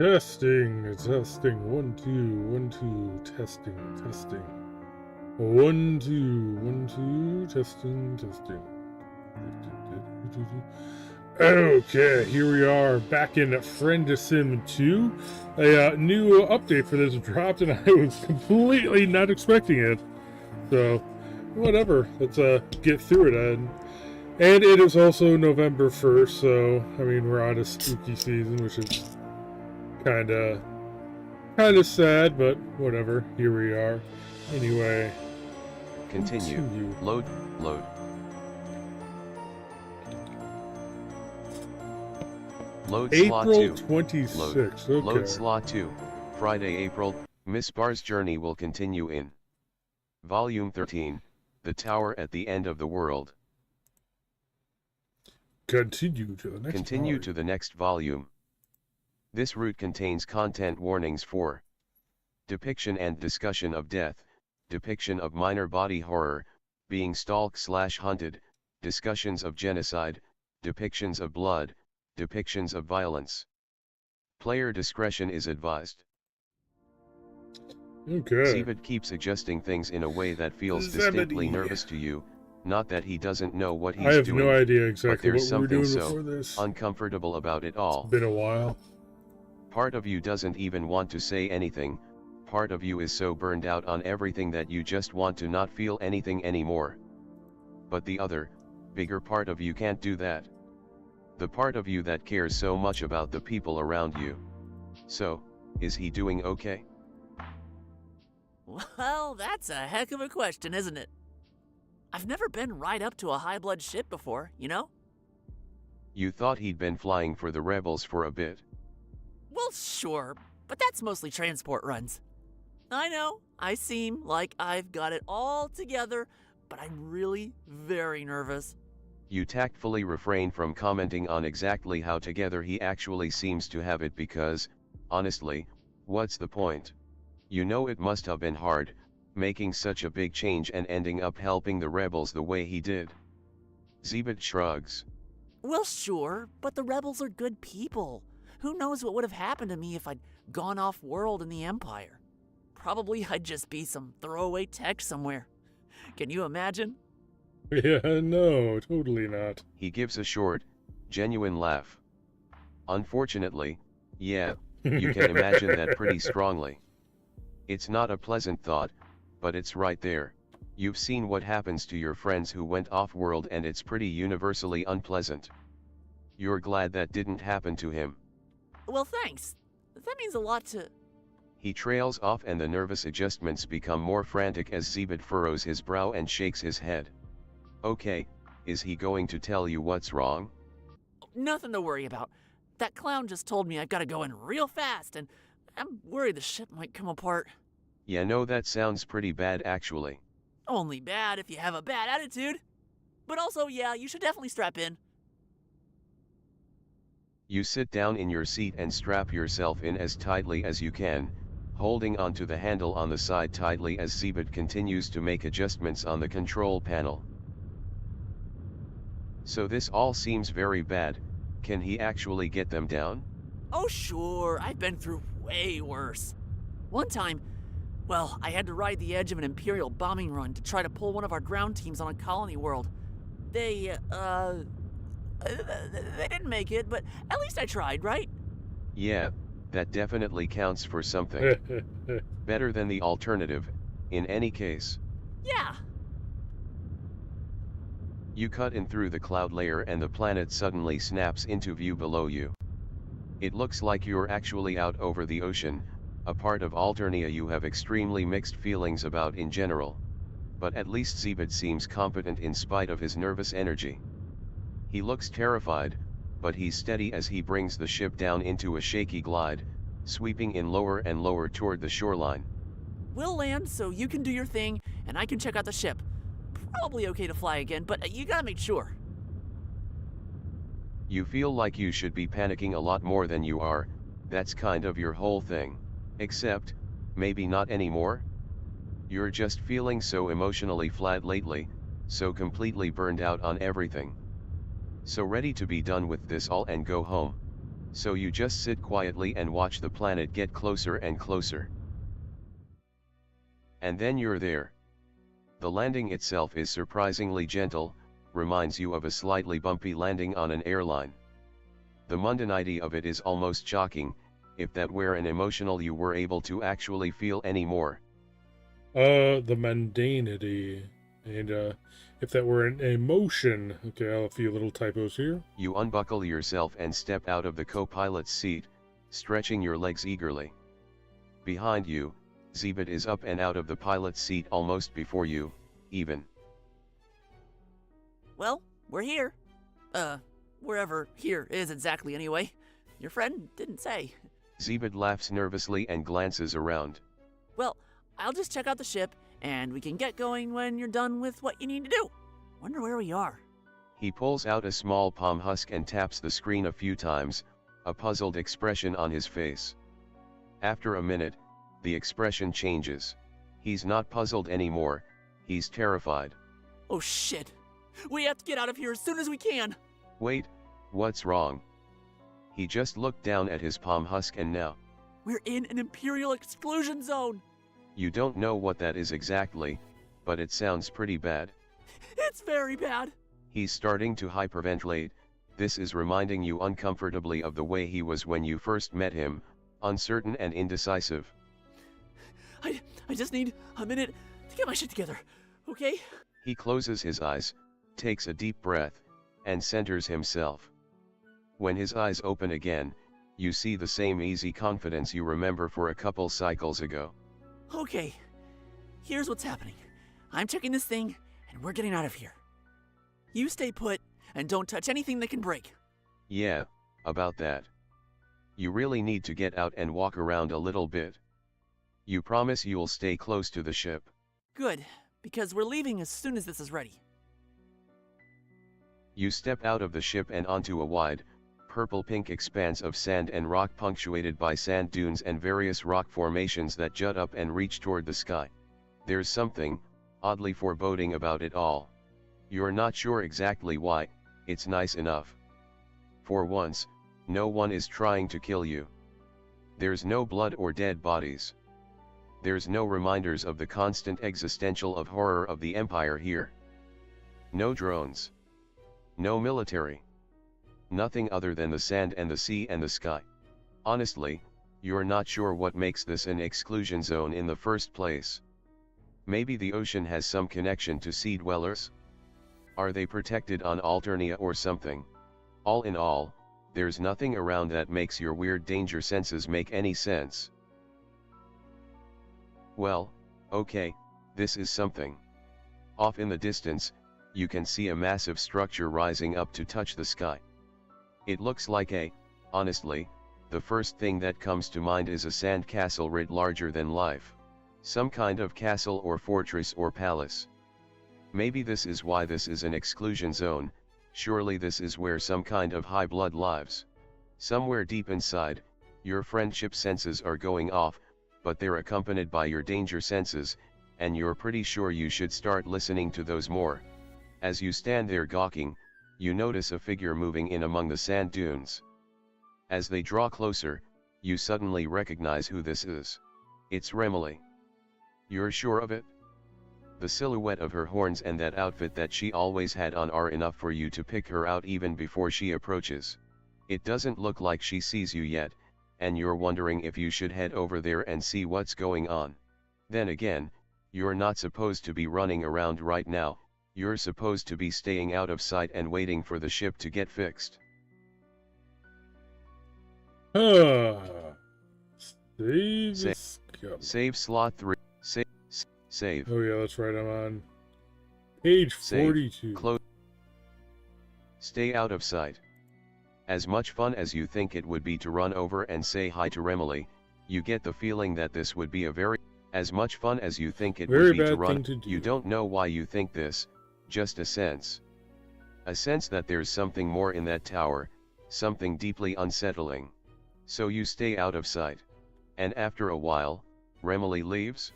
Testing, testing, 1 2 1 2, testing, testing. 1 2 1 2, testing, testing. Okay, here we are back in Friendsim 2. A new update for this dropped, and I was completely not expecting it. So, whatever. Let's get through it. And it is also November 1st, so I mean we're out of spooky season, which is kind of sad, but whatever. Here we are. Anyway. Continue. Load. Load slot 2. April 26th. Okay. Load slot 2. Friday, April. Miss Barr's journey will continue in Volume 13, The Tower at the End of the World. Continue to the next volume. This route contains content warnings for depiction and discussion of death, depiction of minor body horror, being stalked/hunted, discussions of genocide, depictions of blood, depictions of violence. Player discretion is advised. Okay. Zebed keeps adjusting things in a way that feels distinctly nervous to you, not that he doesn't know what he's doing. I have no idea exactly what we were doing so before this. Uncomfortable about it all. It's been a while. Part of you doesn't even want to say anything, part of you is so burned out on everything that you just want to not feel anything anymore. But the other, bigger part of you can't do that. The part of you that cares so much about the people around you. So, is he doing okay? Well, that's a heck of a question, isn't it? I've never been right up to a high-blood ship before, you know? You thought he'd been flying for the rebels for a bit. Well, sure, but that's mostly transport runs. I know, I seem like I've got it all together, but I'm really very nervous. You tactfully refrain from commenting on exactly how together he actually seems to have it because, honestly, what's the point? You know it must have been hard, making such a big change and ending up helping the rebels the way he did. Zebed shrugs. Well, sure, but the rebels are good people. Who knows what would have happened to me if I'd gone off-world in the Empire? Probably I'd just be some throwaway tech somewhere. Can you imagine? Yeah, no, totally not. He gives a short, genuine laugh. Unfortunately, yeah, you can imagine that pretty strongly. It's not a pleasant thought, but it's right there. You've seen what happens to your friends who went off-world and it's pretty universally unpleasant. You're glad that didn't happen to him. Well, thanks. That means a lot to... He trails off and the nervous adjustments become more frantic as Zebed furrows his brow and shakes his head. Okay, is he going to tell you what's wrong? Nothing to worry about. That clown just told me I've got to go in real fast, and I'm worried the ship might come apart. Yeah, no, that sounds pretty bad actually. Only bad if you have a bad attitude. But also, yeah, you should definitely strap in. You sit down in your seat and strap yourself in as tightly as you can, holding onto the handle on the side tightly as Zebed continues to make adjustments on the control panel. So this all seems very bad. Can he actually get them down? Oh sure, I've been through way worse. One time, well, I had to ride the edge of an Imperial bombing run to try to pull one of our ground teams on a colony world. They didn't make it, but at least I tried, right? Yeah, that definitely counts for something. Better than the alternative, in any case. Yeah. You cut in through the cloud layer and the planet suddenly snaps into view below you. It looks like you're actually out over the ocean, a part of Alternia you have extremely mixed feelings about in general. But at least Zebed seems competent in spite of his nervous energy. He looks terrified, but he's steady as he brings the ship down into a shaky glide, sweeping in lower and lower toward the shoreline. We'll land so you can do your thing, and I can check out the ship. Probably okay to fly again, but you gotta make sure. You feel like you should be panicking a lot more than you are, that's kind of your whole thing. Except, maybe not anymore? You're just feeling so emotionally flat lately, so completely burned out on everything. So ready to be done with this all and go home. So you just sit quietly and watch the planet get closer and closer. And then you're there. The landing itself is surprisingly gentle, reminds you of a slightly bumpy landing on an airline. The mundanity of it is almost shocking, if that were an emotional you were able to actually feel anymore. The mundanity. And, if that were an emotion. Okay, I'll have a few little typos here. You unbuckle yourself and step out of the co-pilot's seat, stretching your legs eagerly. Behind you, Zebit is up and out of the pilot's seat almost before you, even. Well, we're here. Wherever here is exactly anyway. Your friend didn't say. Zebit laughs nervously and glances around. Well, I'll just check out the ship, and we can get going when you're done with what you need to do. Wonder where we are. He pulls out a small palm husk and taps the screen a few times, a puzzled expression on his face. After a minute, the expression changes. He's not puzzled anymore, he's terrified. Oh shit! We have to get out of here as soon as we can! Wait, what's wrong? He just looked down at his palm husk and now. We're in an Imperial exclusion zone! You don't know what that is exactly, but it sounds pretty bad. It's very bad! He's starting to hyperventilate. This is reminding you uncomfortably of the way he was when you first met him, uncertain and indecisive. I just need a minute to get my shit together, okay? He closes his eyes, takes a deep breath, and centers himself. When his eyes open again, you see the same easy confidence you remember for a couple cycles ago. Okay, here's what's happening. I'm checking this thing, and we're getting out of here. You stay put, and don't touch anything that can break. Yeah, about that. You really need to get out and walk around a little bit. You promise you'll stay close to the ship. Good, because we're leaving as soon as this is ready. You step out of the ship and onto a wide, purple-pink expanse of sand and rock punctuated by sand dunes and various rock formations that jut up and reach toward the sky. There's something, oddly foreboding about it all. You're not sure exactly why, it's nice enough. For once, no one is trying to kill you. There's no blood or dead bodies. There's no reminders of the constant existential of horror of the Empire here. No drones. No military. Nothing other than the sand and the sea and the sky. Honestly, you're not sure what makes this an exclusion zone in the first place. Maybe the ocean has some connection to sea dwellers? Are they protected on Alternia or something? All in all, there's nothing around that makes your weird danger senses make any sense. Well, okay, this is something. Off in the distance, you can see a massive structure rising up to touch the sky. It looks like honestly, the first thing that comes to mind is a sand castle writ larger than life. Some kind of castle or fortress or palace. Maybe this is why this is an exclusion zone. Surely this is where some kind of high blood lives. Somewhere deep inside, your friendship senses are going off, but they're accompanied by your danger senses, and you're pretty sure you should start listening to those more. As you stand there gawking, you notice a figure moving in among the sand dunes. As they draw closer, you suddenly recognize who this is. It's Remily. You're sure of it? The silhouette of her horns and that outfit that she always had on are enough for you to pick her out even before she approaches. It doesn't look like she sees you yet, and you're wondering if you should head over there and see what's going on. Then again, you're not supposed to be running around right now, you're supposed to be staying out of sight and waiting for the ship to get fixed. Save slot 3. Save. Oh yeah, that's right, I'm on page 42. Close. Stay out of sight. As much fun as you think it would be to run over and say hi to Remily, you get the feeling that this would be as much fun as you think it would be to run. You don't know why you think this, just a sense. A sense that there's something more in that tower, something deeply unsettling. So you stay out of sight. And after a while, Remily leaves?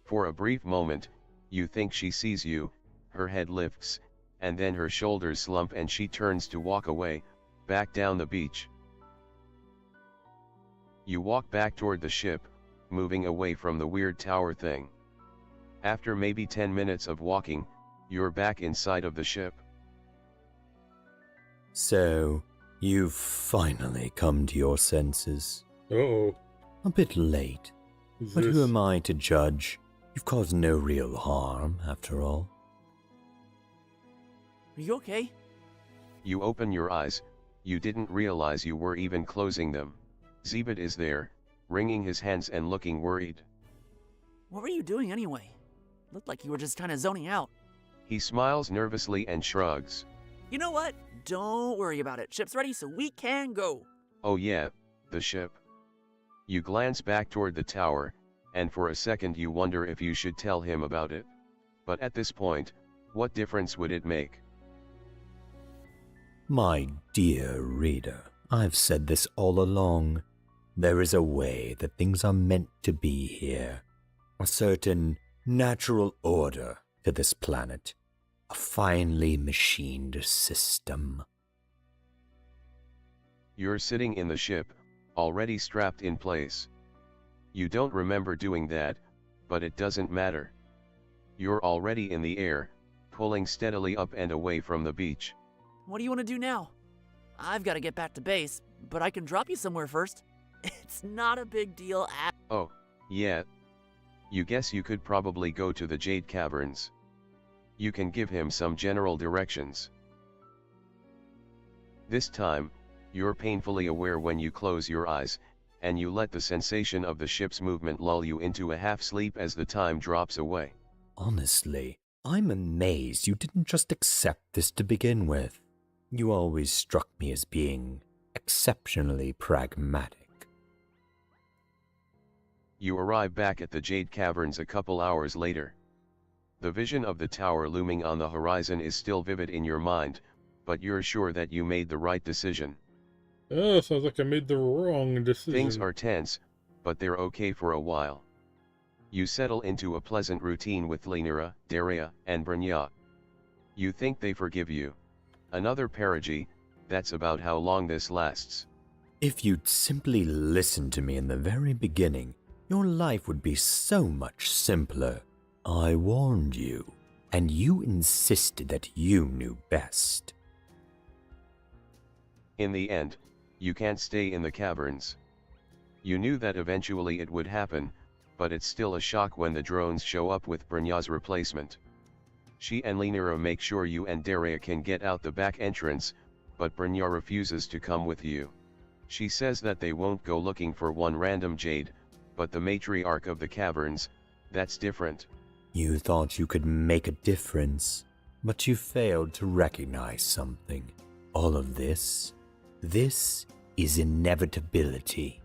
For a brief moment, you think she sees you, her head lifts, and then her shoulders slump and she turns to walk away, back down the beach. You walk back toward the ship, moving away from the weird tower thing. After maybe 10 minutes of walking, you're back inside of the ship. So, you've finally come to your senses. Uh-oh. A bit late, Who's but this? who am I to judge? You've caused no real harm, after all. Are you okay? You open your eyes, you didn't realize you were even closing them. Zebit is there, wringing his hands and looking worried. What were you doing anyway? Looked like you were just kind of zoning out. He smiles nervously and shrugs. You know what? Don't worry about it. Ship's ready, so we can go. Oh yeah, the ship. You glance back toward the tower, and for a second you wonder if you should tell him about it. But at this point, what difference would it make? My dear reader, I've said this all along. There is a way that things are meant to be here. A certain natural order to this planet. A finely machined system. You're sitting in the ship, already strapped in place. You don't remember doing that, but it doesn't matter. You're already in the air, pulling steadily up and away from the beach. What do you want to do now? I've got to get back to base, but I can drop you somewhere first. It's not a big deal at— Oh, yeah. You guess you could probably go to the Jade Caverns. You can give him some general directions. This time, you're painfully aware when you close your eyes, and you let the sensation of the ship's movement lull you into a half-sleep as the time drops away. Honestly, I'm amazed you didn't just accept this to begin with. You always struck me as being exceptionally pragmatic. You arrive back at the Jade Caverns a couple hours later. The vision of the tower looming on the horizon is still vivid in your mind, but you're sure that you made the right decision. Oh, sounds like I made the wrong decision. Things are tense, but they're okay for a while. You settle into a pleasant routine with Lenira, Daria, and Brynja. You think they forgive you. Another perigee, that's about how long this lasts. If you'd simply listened to me in the very beginning, your life would be so much simpler. I warned you, and you insisted that you knew best. In the end, you can't stay in the caverns. You knew that eventually it would happen, but it's still a shock when the drones show up with Brynja's replacement. She and Lenira make sure you and Daria can get out the back entrance, but Brynja refuses to come with you. She says that they won't go looking for one random jade, but the matriarch of the caverns, that's different. You thought you could make a difference, but you failed to recognize something. All of this is inevitability.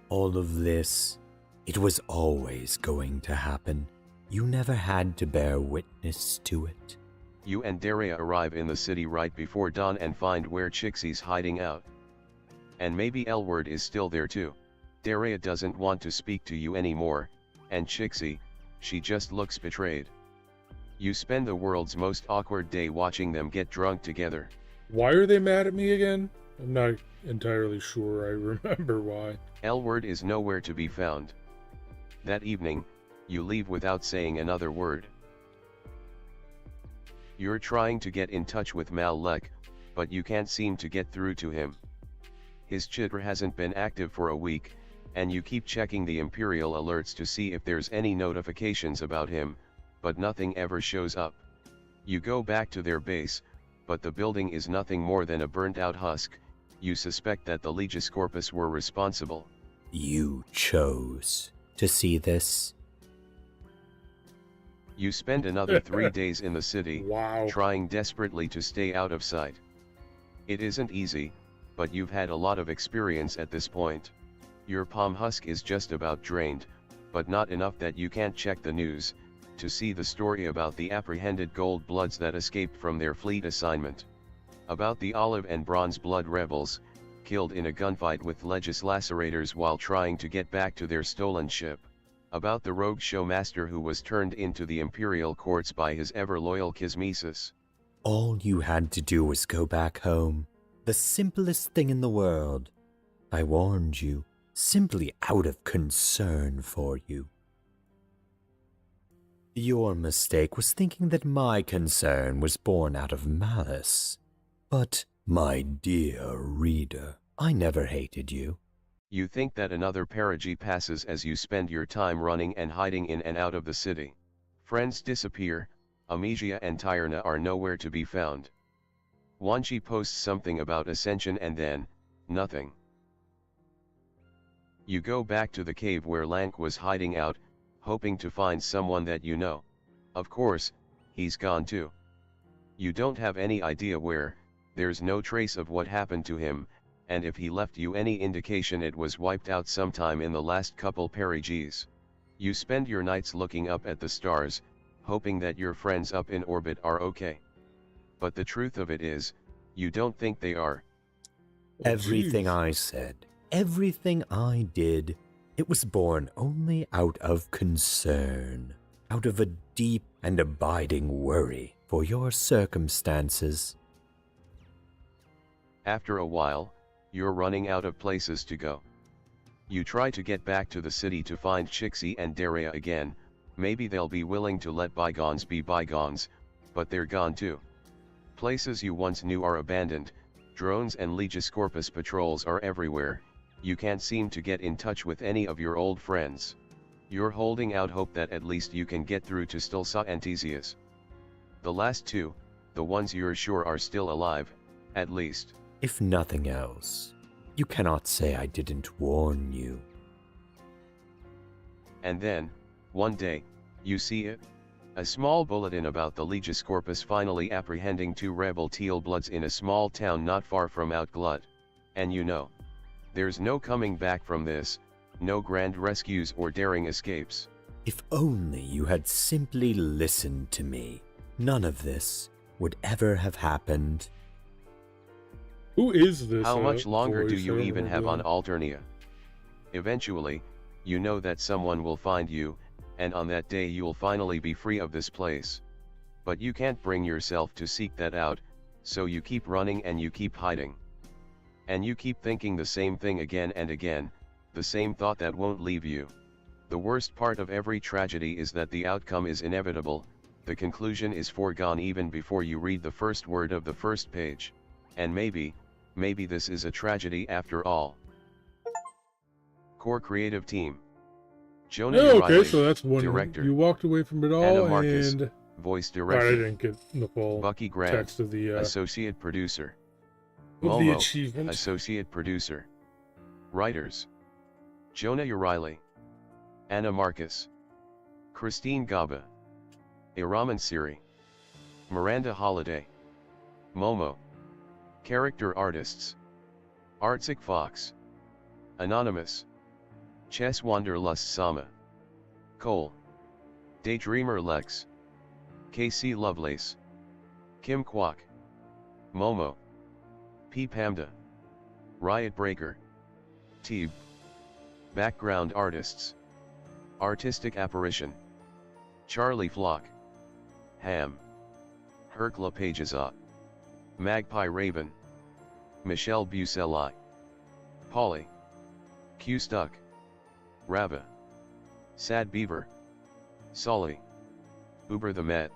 All of this, it was always going to happen. You never had to bear witness to it. You and Daria arrive in the city right before dawn and find where Chixie's hiding out. And maybe Elward is still there too. Daria doesn't want to speak to you anymore, and Chixie, she just looks betrayed. You spend the world's most awkward day watching them get drunk together. Why are they mad at me again? I'm not entirely sure I remember why. Elward is nowhere to be found. That evening, you leave without saying another word. You're trying to get in touch with Malek, but you can't seem to get through to him. His chitter hasn't been active for a week, and you keep checking the Imperial alerts to see if there's any notifications about him, but nothing ever shows up. You go back to their base, but the building is nothing more than a burnt-out husk. You suspect that the Legis Corpus were responsible. You chose to see this. You spend another 3 days in the city, Wow. trying desperately to stay out of sight. It isn't easy, but you've had a lot of experience at this point. Your palm husk is just about drained, but not enough that you can't check the news to see the story about the apprehended Gold Bloods that escaped from their fleet assignment. About the Olive and Bronze Blood rebels, killed in a gunfight with Legis Lacerators while trying to get back to their stolen ship. About the rogue showmaster who was turned into the Imperial courts by his ever-loyal Kismesis. All you had to do was go back home. The simplest thing in the world. I warned you, simply out of concern for you. Your mistake was thinking that my concern was born out of malice. But, my dear reader, I never hated you. You think that another perigee passes as you spend your time running and hiding in and out of the city. Friends disappear, Amnesia and Tyrna are nowhere to be found. Wanchi posts something about Ascension and then, nothing. You go back to the cave where Lank was hiding out, hoping to find someone that you know. Of course, he's gone too. You don't have any idea where, there's no trace of what happened to him, and if he left you any indication it was wiped out sometime in the last couple perigees. You spend your nights looking up at the stars, hoping that your friends up in orbit are okay. But the truth of it is, you don't think they are. Everything Jeez. I said, everything I did, it was born only out of concern, out of a deep and abiding worry for your circumstances. After a while, you're running out of places to go. You try to get back to the city to find Chixie and Daria again, maybe they'll be willing to let bygones be bygones, but they're gone too. Places you once knew are abandoned, drones and Legiscorpus patrols are everywhere, you can't seem to get in touch with any of your old friends. You're holding out hope that at least you can get through to Stilsa and Theseus. The last two, the ones you're sure are still alive, at least. If nothing else, you cannot say I didn't warn you. And then, one day, you see it. A small bulletin about the Legiscorpus finally apprehending 2 rebel Teal Bloods in a small town not far from Outglut. And you know, there's no coming back from this, no grand rescues or daring escapes. If only you had simply listened to me, none of this would ever have happened. Who is this? How much longer do voice? I you don't even have remember on Alternia? Eventually, you know that someone will find you, and on that day you'll finally be free of this place. But you can't bring yourself to seek that out, so you keep running and you keep hiding. And you keep thinking the same thing again and again, the same thought that won't leave you. The worst part of every tragedy is that the outcome is inevitable, the conclusion is foregone even before you read the first word of the first page. And maybe this is a tragedy after all. Core Creative Team. Jonah Yeah, okay, Riley, so that's one. director. You walked away from it all, Anna Marcus, and voice right, I director. didn't get the full Bucky Grant, text of the associate producer. of the Momo, achievement. associate producer. Writers. Jonah Riley, Anna Marcus, Christine Gaba, Iraman Siri, Miranda Holiday, Momo. Character artists. Artsik Fox, Anonymous, Chess Wanderlust Sama, Cole, Daydreamer Lex, KC Lovelace, Kim Kwok, Momo, P. Pamda, Riot Breaker, Teeb. Background artists. Artistic Apparition, Charlie Flock, Ham, Hercula Pagesot, Magpie Raven, Michelle Buseli, Polly, Q Stuck, Rava, Sad Beaver, Sully, Uber the Met,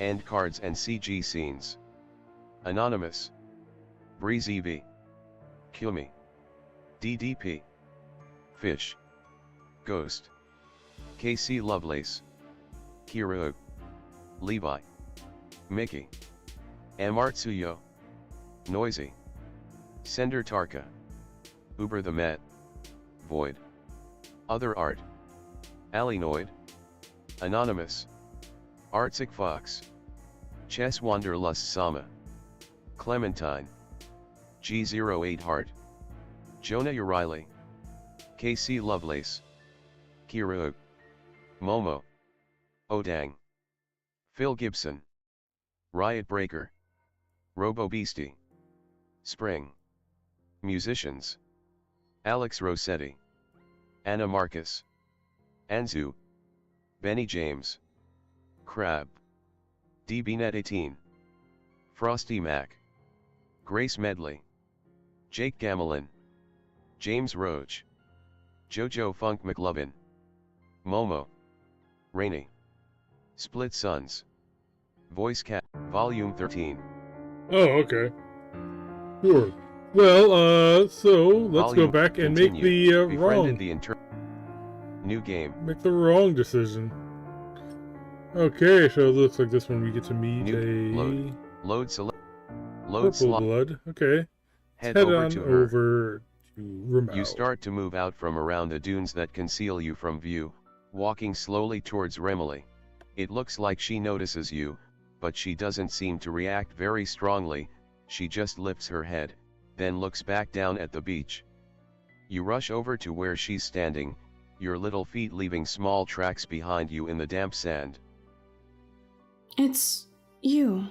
End Cards and CG Scenes, Anonymous, Breezy V, Kumi, DDP, Fish, Ghost, KC Lovelace, Kira, Levi, Mickey, Amartsuyo, Noisy, Sender Tarka, Uber the Met, Void, Other Art, Alinoid, Anonymous, Artsik Fox, Chess Wanderlust Sama, Clementine, G08 Heart, Jonah Riley, KC Lovelace, Kira, Momo, Odang, Phil Gibson, Riot Breaker, Robo Beastie, Spring, Musicians, Alex Rossetti, Anna Marcus, Anzu, Benny James, Crab, DBNet18, Frosty Mac, Grace Medley, Jake Gamelin, James Roach. Jojo Funk McLovin. Momo. Rainy. Split Sons. Voice Cat. Volume 13. Oh, okay. Sure. Well, so let's go Volume back and continued. make the Befriended the New game. make the wrong decision. Okay, so it looks like this one we get to meet New a Load select. Load purple slot. blood. Okay. Head Head over on to her. over to Ramel. You start to move out from around the dunes that conceal you from view, walking slowly towards Remily. It looks like she notices you, but she doesn't seem to react very strongly. She just lifts her head, then looks back down at the beach. You rush over to where she's standing, your little feet leaving small tracks behind you in the damp sand. It's you.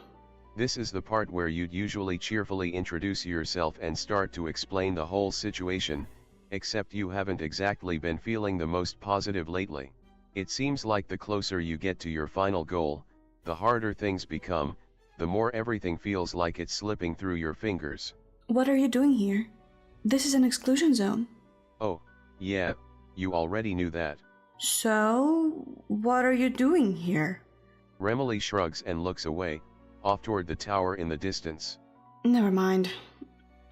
This is the part where you'd usually cheerfully introduce yourself and start to explain the whole situation, except you haven't exactly been feeling the most positive lately. It seems like the closer you get to your final goal, the harder things become, the more everything feels like it's slipping through your fingers. What are you doing here? This is an exclusion zone. Oh, yeah, you already knew that. So, what are you doing here? Remily shrugs and looks away, off toward the tower in the distance. Never mind.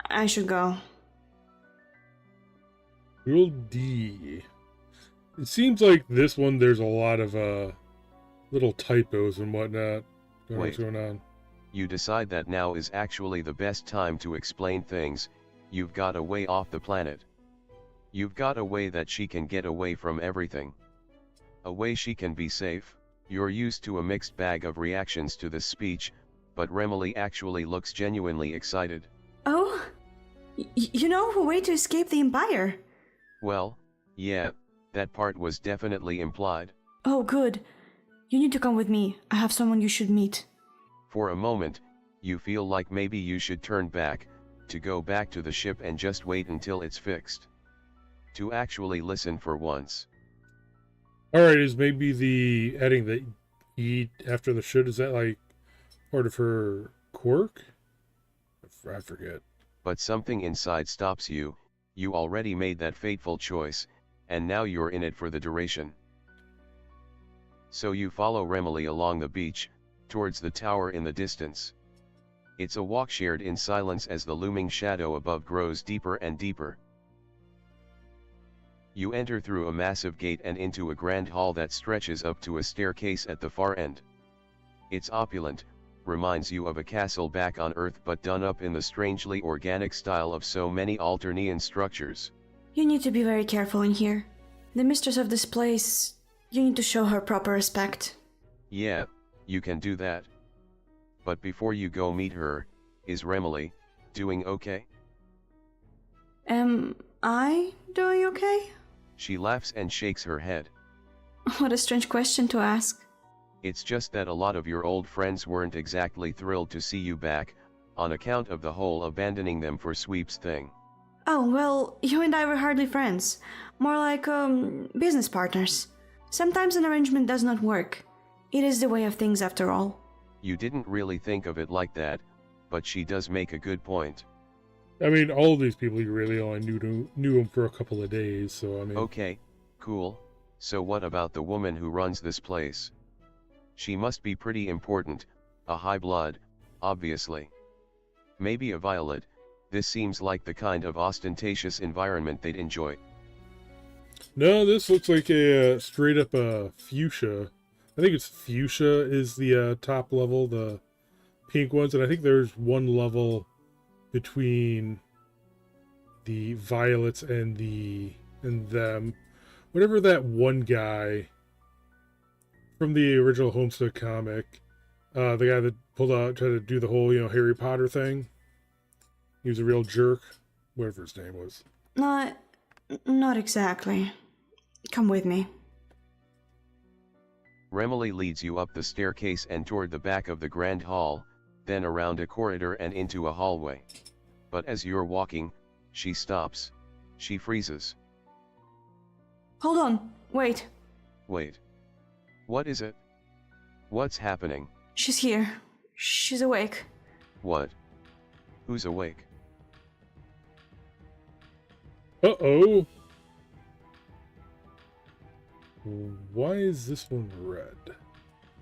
I should go. Rule D. It seems like this one there's a lot of little typos and whatnot. What's going on? You decide that now is actually the best time to explain things. You've got a way off the planet. You've got a way that she can get away from everything. A way she can be safe. You're used to a mixed bag of reactions to this speech, but Remily actually looks genuinely excited. Oh? You know a way to escape the Empire? Well, yeah, that part was definitely implied. Oh, good. You need to come with me. I have someone you should meet. For a moment, you feel like maybe you should turn back, to go back to the ship and just wait until it's fixed. To actually listen for once. Alright, is maybe the adding the E after the should, is that like part of her quirk? I forget. But something inside stops you. You already made that fateful choice, and now you're in it for the duration. So you follow Remily along the beach, towards the tower in the distance. It's a walk shared in silence as the looming shadow above grows deeper and deeper. You enter through a massive gate and into a grand hall that stretches up to a staircase at the far end. It's opulent, reminds you of a castle back on Earth but done up in the strangely organic style of so many Alternian structures. You need to be very careful in here. The mistress of this place, you need to show her proper respect. Yeah, you can do that. But before you go meet her, is Remily doing okay? Am I doing okay? She laughs and shakes her head. What a strange question to ask. It's just that a lot of your old friends weren't exactly thrilled to see you back, on account of the whole abandoning them for sweeps thing. Oh, well, you and I were hardly friends. More like, business partners. Sometimes an arrangement does not work. It is the way of things after all. You didn't really think of it like that, but she does make a good point. I mean, all of these people you really only knew them for a couple of days, so I mean... Okay, cool. So what about the woman who runs this place? She must be pretty important, a high blood, obviously. Maybe a violet. This seems like the kind of ostentatious environment they'd enjoy. No, this looks like a straight up fuchsia. I think it's fuchsia is the top level, the pink ones, and I think there's one level between the violets and them. Whatever that one guy from the original Homestead comic, the guy that pulled out, tried to do the whole, Harry Potter thing. He was a real jerk, whatever his name was. Not exactly. Come with me. Remily leads you up the staircase and toward the back of the grand hall, then around a corridor and into a hallway. But as you're walking, she stops. She freezes. Hold on. Wait. Wait. What is it? What's happening? She's here. She's awake. What? Who's awake? Uh-oh. Why is this one red?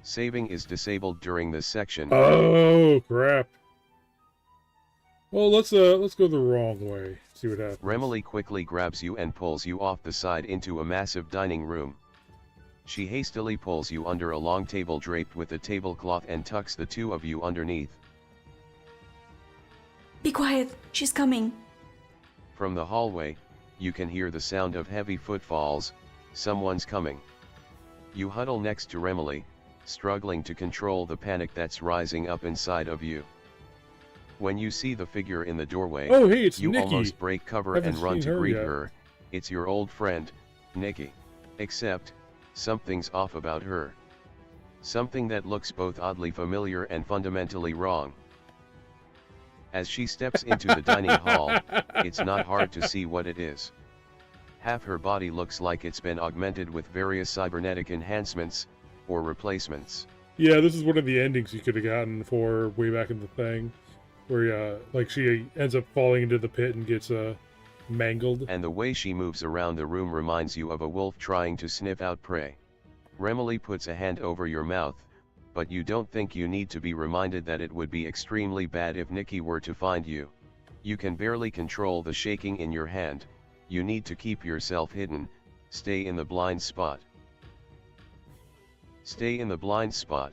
Saving is disabled during this section. Oh, crap. Well, let's go the wrong way. See what happens. Remily quickly grabs you and pulls you off the side into a massive dining room. She hastily pulls you under a long table draped with a tablecloth and tucks the two of you underneath. Be quiet, she's coming. From the hallway, you can hear the sound of heavy footfalls. Someone's coming. You huddle next to Remily, struggling to control the panic that's rising up inside of you. When you see the figure in the doorway, oh, hey, it's you Nikki. almost break cover Haven't and run seen to her greet yet. her. It's your old friend, Nikki. Except, something's off about her. Something that looks both oddly familiar and fundamentally wrong. As she steps into the dining hall, it's not hard to see what it is. Half her body looks like it's been augmented with various cybernetic enhancements, or replacements. Yeah, this is one of the endings you could have gotten for way back in the thing. Where, like, she ends up falling into the pit and gets, mangled. And the way she moves around the room reminds you of a wolf trying to sniff out prey. Remily puts a hand over your mouth, but you don't think you need to be reminded that it would be extremely bad if Nikki were to find you. You can barely control the shaking in your hand. You need to keep yourself hidden. Stay in the blind spot. Stay in the blind spot.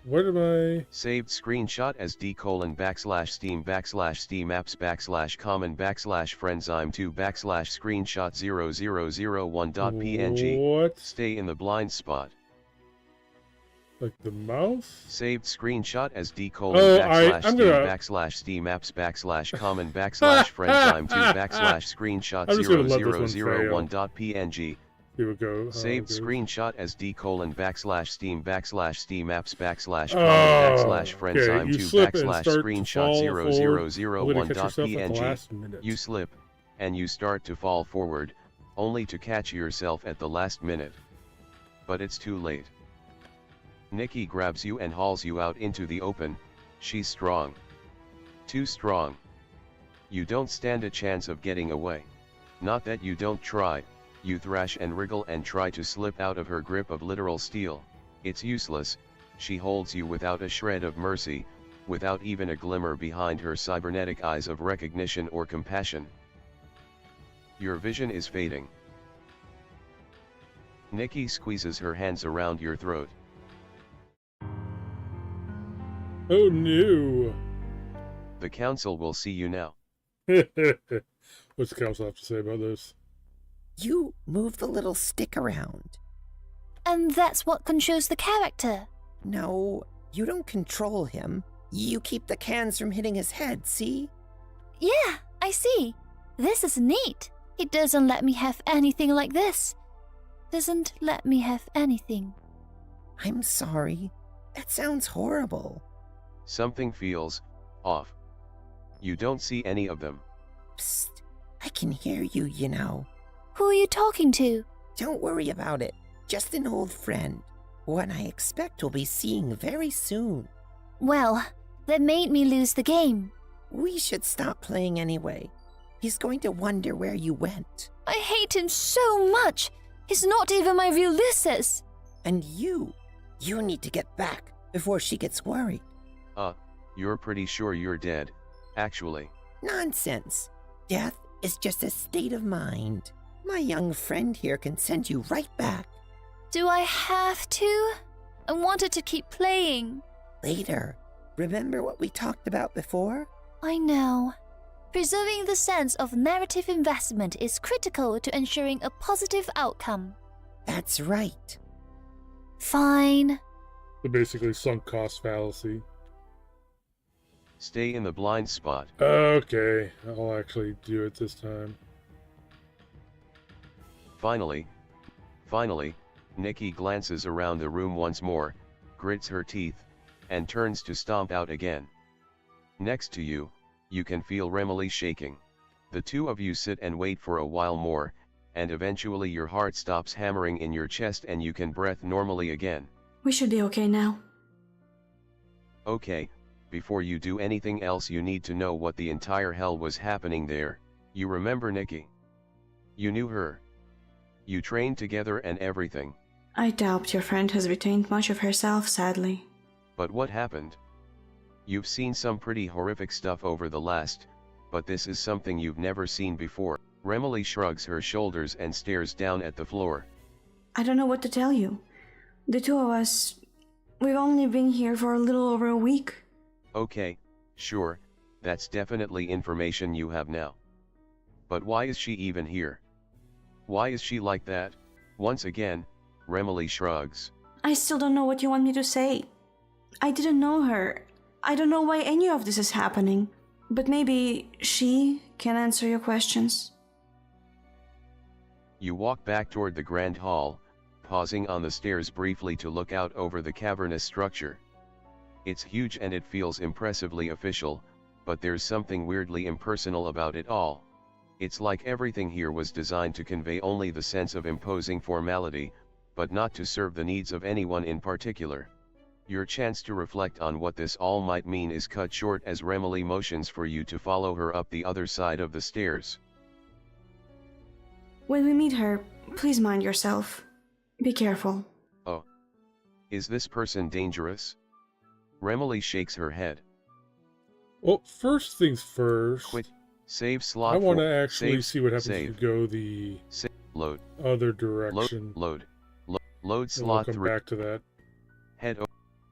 What am I? Saved screenshot as d:\steam /steam /common /friendsim 2 /screenshot 0001.png. What? Stay in the blind spot. Like the mouse? Saved screenshot as d:\steam I'm gonna... /steam /common /friendsim 2 /screenshot I'm just gonna let this one fail. 0001.png. Here we go. Saved screenshot as d:\steam /steam /friendsim 2 /screenshot 0001.png. You slip, and you start to fall forward, only to catch yourself at the last minute. But it's too late. Nikki grabs you and hauls you out into the open. She's strong. Too strong. You don't stand a chance of getting away. Not that you don't try. You thrash and wriggle and try to slip out of her grip of literal steel. It's useless. She holds you without a shred of mercy, without even a glimmer behind her cybernetic eyes of recognition or compassion. Your vision is fading. Nikki squeezes her hands around your throat. Oh no! The council will see you now. What's the council have to say about this? You move the little stick around. And that's what controls the character. No, you don't control him. You keep the cans from hitting his head, see? Yeah, I see. This is neat. It doesn't let me have anything like this. Doesn't let me have anything. I'm sorry. That sounds horrible. Something feels off. You don't see any of them. Psst. I can hear you, you know. Who are you talking to? Don't worry about it. Just an old friend. One I expect we'll be seeing very soon. Well, that made me lose the game. We should stop playing anyway. He's going to wonder where you went. I hate him so much. He's not even my real Ulysses. And you need to get back before she gets worried. You're pretty sure you're dead, actually. Nonsense. Death is just a state of mind. My young friend here can send you right back. Do I have to? I wanted to keep playing. Later. Remember what we talked about before? I know. Preserving the sense of narrative investment is critical to ensuring a positive outcome. That's right. Fine. So basically, sunk cost fallacy. Stay in the blind spot. Okay, I'll actually do it this time. Finally, Nikki glances around the room once more, grits her teeth, and turns to stomp out again. Next to you, you can feel Remily shaking. The two of you sit and wait for a while more, and eventually your heart stops hammering in your chest and you can breathe normally again. We should be okay now. Okay, before you do anything else you need to know what the entire hell was happening there. You remember Nikki? You knew her. You trained together and everything. I doubt your friend has retained much of herself, sadly. But what happened? You've seen some pretty horrific stuff over the last, but this is something you've never seen before. Remily shrugs her shoulders and stares down at the floor. I don't know what to tell you. The two of us, we've only been here for a little over a week. Okay, sure, that's definitely information you have now. But why is she even here? Why is she like that? Once again, Remily shrugs. I still don't know what you want me to say. I didn't know her. I don't know why any of this is happening. But maybe she can answer your questions. You walk back toward the grand hall, pausing on the stairs briefly to look out over the cavernous structure. It's huge and it feels impressively official, but there's something weirdly impersonal about it all. It's like everything here was designed to convey only the sense of imposing formality, but not to serve the needs of anyone in particular. Your chance to reflect on what this all might mean is cut short as Remily motions for you to follow her up the other side of the stairs. When we meet her, please mind yourself. Be careful. Oh. Is this person dangerous? Remily shakes her head. Well, first things first. Quit. Save slot. I want to 4. actually Save, see what happens save. if you go the Load. other direction. Load And we'll slot come 3. back to that. Head over.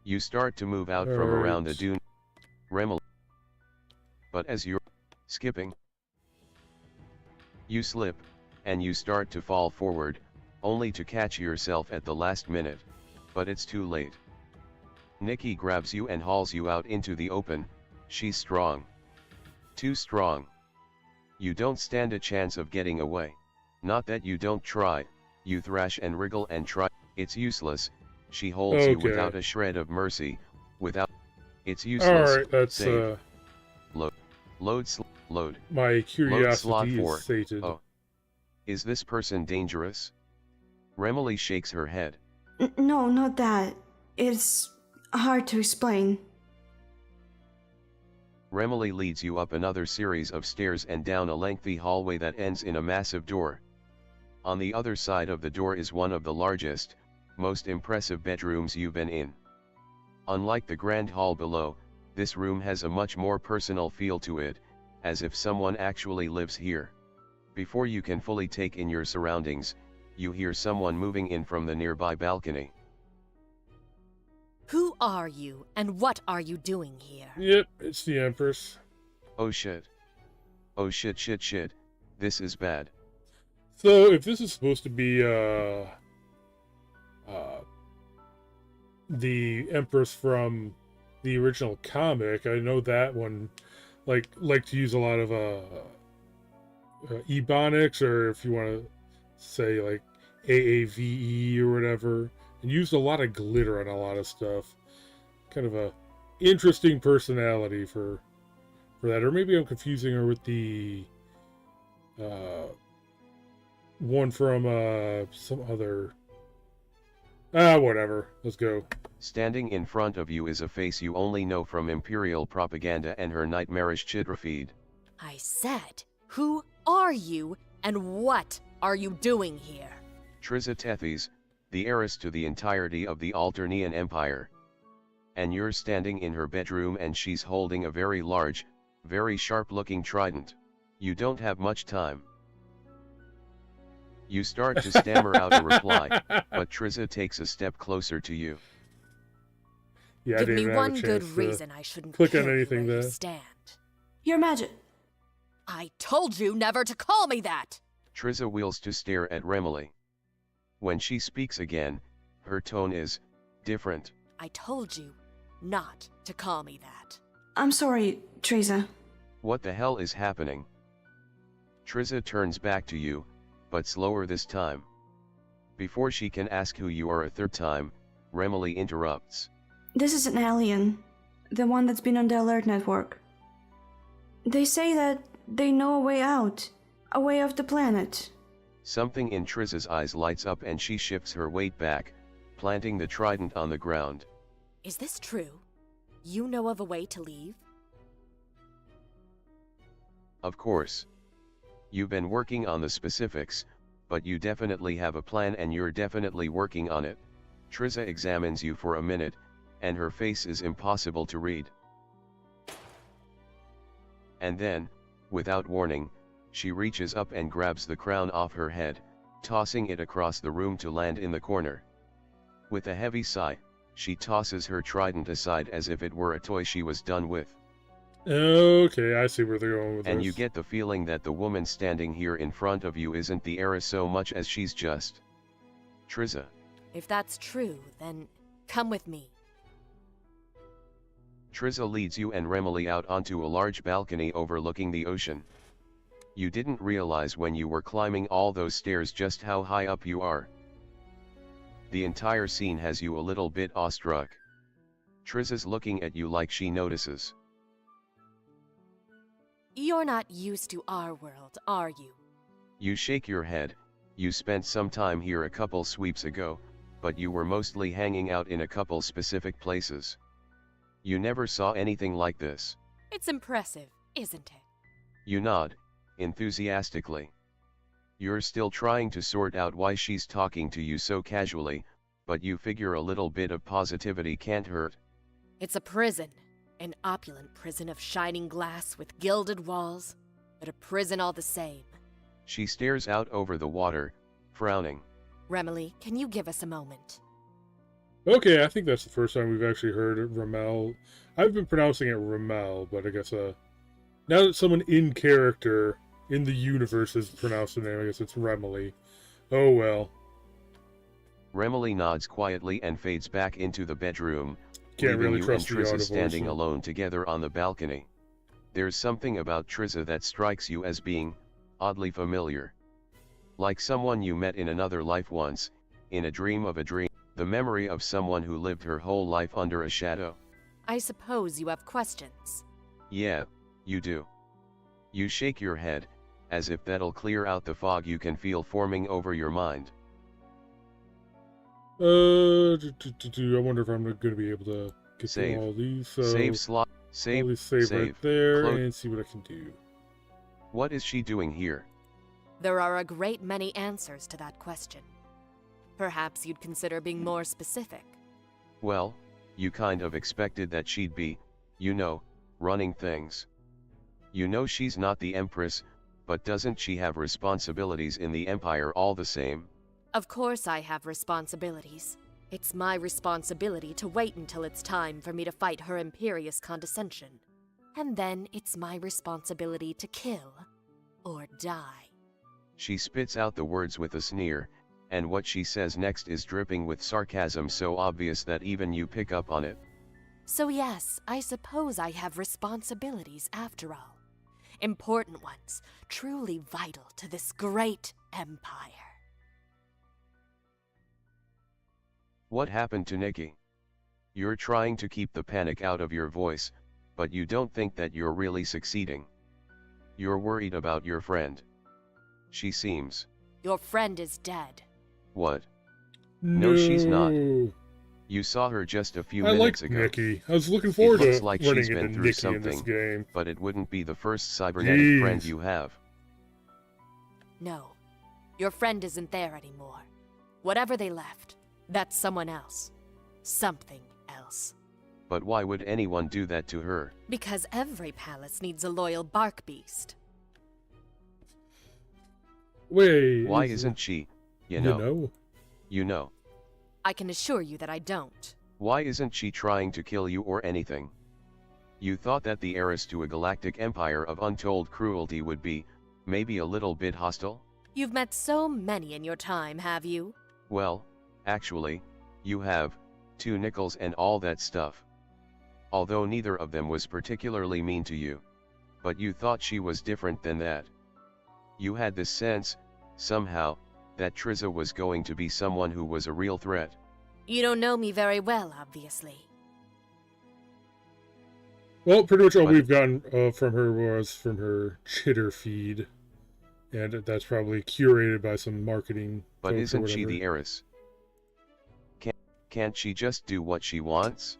You start to move out from around the Alright. dune. Remily. But as you're skipping, you slip, and you start to fall forward, only to catch yourself at the last minute. But it's too late. Nikki grabs you and hauls you out into the open. She's strong. Too strong. You don't stand a chance of getting away. Not that you don't try, you thrash and wriggle and try. It's useless. She holds you Okay. without a shred of mercy, without... It's useless. Alright, that's Save. Load. Load. my slot curiosity 4. is sated. Oh. Is this person dangerous? Remily shakes her head. No, not that. It's hard to explain. Remily leads you up another series of stairs and down a lengthy hallway that ends in a massive door. On the other side of the door is one of the largest, most impressive bedrooms you've been in. Unlike the grand hall below, this room has a much more personal feel to it, as if someone actually lives here. Before you can fully take in your surroundings, you hear someone moving in from the nearby balcony. Who are you, and what are you doing here? Yep, it's the Empress. Oh shit. Oh shit. This is bad. So, if this is supposed to be, the Empress from the original comic, I know that one, like to use a lot of, Ebonics, or if you want to say, like, AAVE or whatever, and used a lot of glitter on a lot of stuff. Kind of a interesting personality for that. Or maybe I'm confusing her with the, one from, some other... whatever. Let's go. Standing in front of you is a face you only know from Imperial propaganda and her nightmarish Chidra feed. I said, who are you, and what are you doing here? Triza Tethys, the heiress to the entirety of the Alternian Empire. And you're standing in her bedroom and she's holding a very large, very sharp-looking trident. You don't have much time. You start to stammer out a reply, but Triza takes a step closer to you. Yeah, I Give didn't me even have a one good chance to reason I shouldn't click kill on anything you where there. you stand. Your magic. I told you never to call me that! Triza wheels to stare at Remily. When she speaks again, her tone is different. I told you not to call me that. I'm sorry, Teresa. What the hell is happening? Triza turns back to you, but slower this time. Before she can ask who you are a third time, Remily interrupts. This is an alien. The one that's been on the alert network. They say that they know a way out. A way off the planet. Something in Triza's eyes lights up and she shifts her weight back, planting the trident on the ground. Is this true? You know of a way to leave? Of course. You've been working on the specifics, but you definitely have a plan and you're definitely working on it. Triza examines you for a minute, and her face is impossible to read. And then, without warning, she reaches up and grabs the crown off her head, tossing it across the room to land in the corner. With a heavy sigh, she tosses her trident aside as if it were a toy she was done with. Okay, I see where they're going with And this. you get the feeling that the woman standing here in front of you isn't the heiress so much as she's just Triza. If that's true, then come with me. Triza leads you and Remily out onto a large balcony overlooking the ocean. You didn't realize when you were climbing all those stairs just how high up you are. The entire scene has you a little bit awestruck. Triza's looking at you like she notices. You're not used to our world, are you? You shake your head. You spent some time here a couple sweeps ago, but you were mostly hanging out in a couple specific places. You never saw anything like this. It's impressive, isn't it? You nod, enthusiastically. You're still trying to sort out why she's talking to you so casually, but you figure a little bit of positivity can't hurt. It's a prison. An opulent prison of shining glass with gilded walls, but a prison all the same. She stares out over the water, frowning. Remily, can you give us a moment? Okay, I think that's the first time we've actually heard it, Ramel. I've been pronouncing it Ramel, but I guess now that someone in character in the universe has pronounced the name, I guess it's Remily. Oh well. Remily nods quietly and fades back into the bedroom, Can't leaving really you trust and the Triza audible, standing so- alone together on the balcony. There's something about Triza that strikes you as being oddly familiar. Like someone you met in another life once, in a dream of a dream, the memory of someone who lived her whole life under a shadow. I suppose you have questions. Yeah, you do. You shake your head, as if that'll clear out the fog you can feel forming over your mind. I wonder if I'm going to be able to get Save. through all these. So Save slot. Save. all these save Save. right there Close. and see what I can do. What is she doing here? There are a great many answers to that question. Perhaps you'd consider being more specific. Well, you kind of expected that she'd be, you know, running things. You know she's not the Empress, but doesn't she have responsibilities in the Empire all the same? Of course I have responsibilities. It's my responsibility to wait until it's time for me to fight her imperious condescension. And then it's my responsibility to kill or die. She spits out the words with a sneer, and what she says next is dripping with sarcasm so obvious that even you pick up on it. So yes, I suppose I have responsibilities after all. Important ones, truly vital to this great empire. What happened to Nikki? You're trying to keep the panic out of your voice, but you don't think that you're really succeeding. You're worried about your friend. She seems. Your friend is dead. What? No, she's not. No. You saw her just a few I minutes like ago. Nikki. I was looking forward looks to like running she's been into through Nikki in this something. game. But it wouldn't be the first cybernetic Jeez. friend you have. No, your friend isn't there anymore. Whatever they left, that's someone else. Something else. But why would anyone do that to her? Because every palace needs a loyal bark beast. Wait. Why isn't she, you know? You know. I can assure you that I don't. Why isn't she trying to kill you or anything? You thought that the heiress to a galactic empire of untold cruelty would be, maybe a little bit hostile? You've met so many in your time, have you? Well, actually, you have, 2 nickels and all that stuff. Although neither of them was particularly mean to you. But you thought she was different than that. You had this sense, somehow, that Triza was going to be someone who was a real threat. You don't know me very well, obviously. Well, pretty much all But- we've gotten from her was from her Chitter feed. And that's probably curated by some marketing But folks or isn't she whatever. the heiress? Can't she just do what she wants?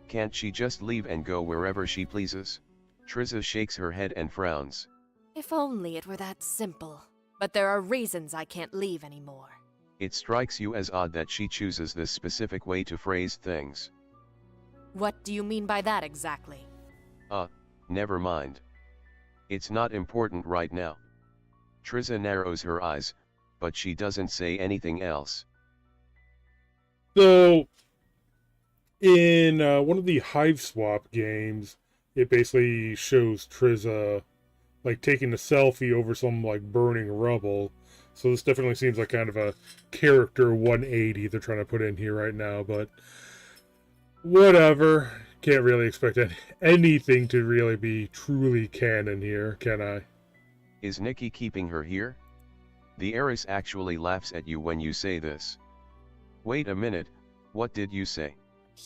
Can't she just leave and go wherever she pleases? Triza shakes her head and frowns. If only it were that simple. But there are reasons I can't leave anymore. It strikes you as odd that she chooses this specific way to phrase things. What do you mean by that exactly? Never mind. It's not important right now. Triza narrows her eyes, but she doesn't say anything else. So, in one of the Hive Swap games, it basically shows Triza like taking a selfie over some like burning rubble. So this definitely seems like kind of a character 180 they're trying to put in here right now, but whatever. Can't really expect anything to really be truly canon here, can I? Is Nikki keeping her here? The heiress actually laughs at you when you say this. Wait a minute, what did you say?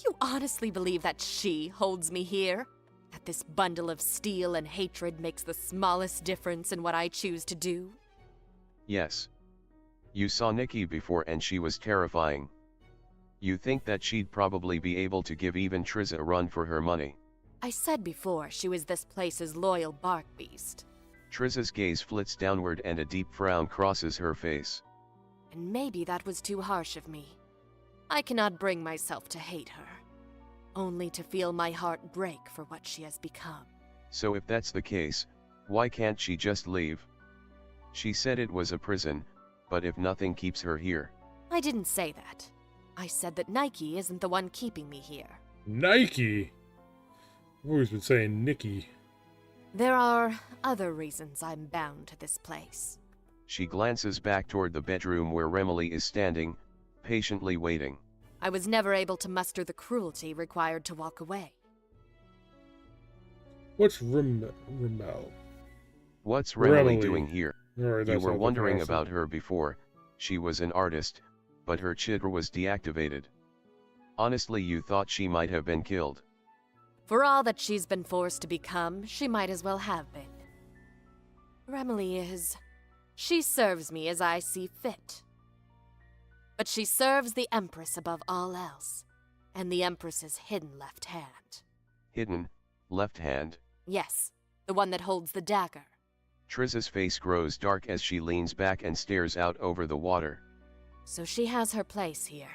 You honestly believe that she holds me here? That this bundle of steel and hatred makes the smallest difference in what I choose to do? Yes. You saw Nikki before and she was terrifying. You think that she'd probably be able to give even Triza a run for her money. I said before she was this place's loyal bark beast. Triza's gaze flits downward and a deep frown crosses her face. And maybe that was too harsh of me. I cannot bring myself to hate her, only to feel my heart break for what she has become. So if that's the case, why can't she just leave? She said it was a prison, but if nothing keeps her here. I didn't say that. I said that Nike isn't the one keeping me here. Nike? I've always been saying Nikki. There are other reasons I'm bound to this place. She glances back toward the bedroom where Remily is standing, patiently waiting. I was never able to muster the cruelty required to walk away. What's Remel? What's Remily Remily. doing here? Alright, You that's were how they wondering pronounce it. about her before. She was an artist, but her chidra was deactivated. Honestly, you thought she might have been killed. For all that she's been forced to become, she might as well have been. Remily is... She serves me as I see fit. But she serves the Empress above all else, and the Empress's hidden left hand. Hidden, left hand. Yes, the one that holds the dagger. Triza's face grows dark as she leans back and stares out over the water. So she has her place here.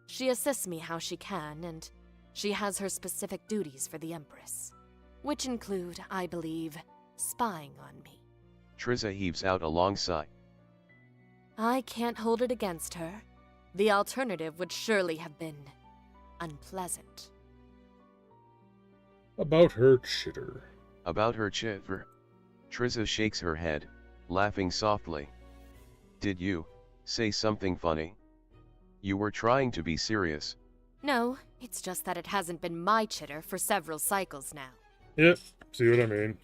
She assists me how she can, and she has her specific duties for the Empress, which include, I believe, spying on me. Triza heaves out a long sigh. I can't hold it against her. The alternative would surely have been unpleasant. About her chitter. About her chidra. Triza shakes her head, laughing softly. Did you say something funny? You were trying to be serious. No, it's just that it hasn't been my chitter for several cycles now. Yep, see what I mean.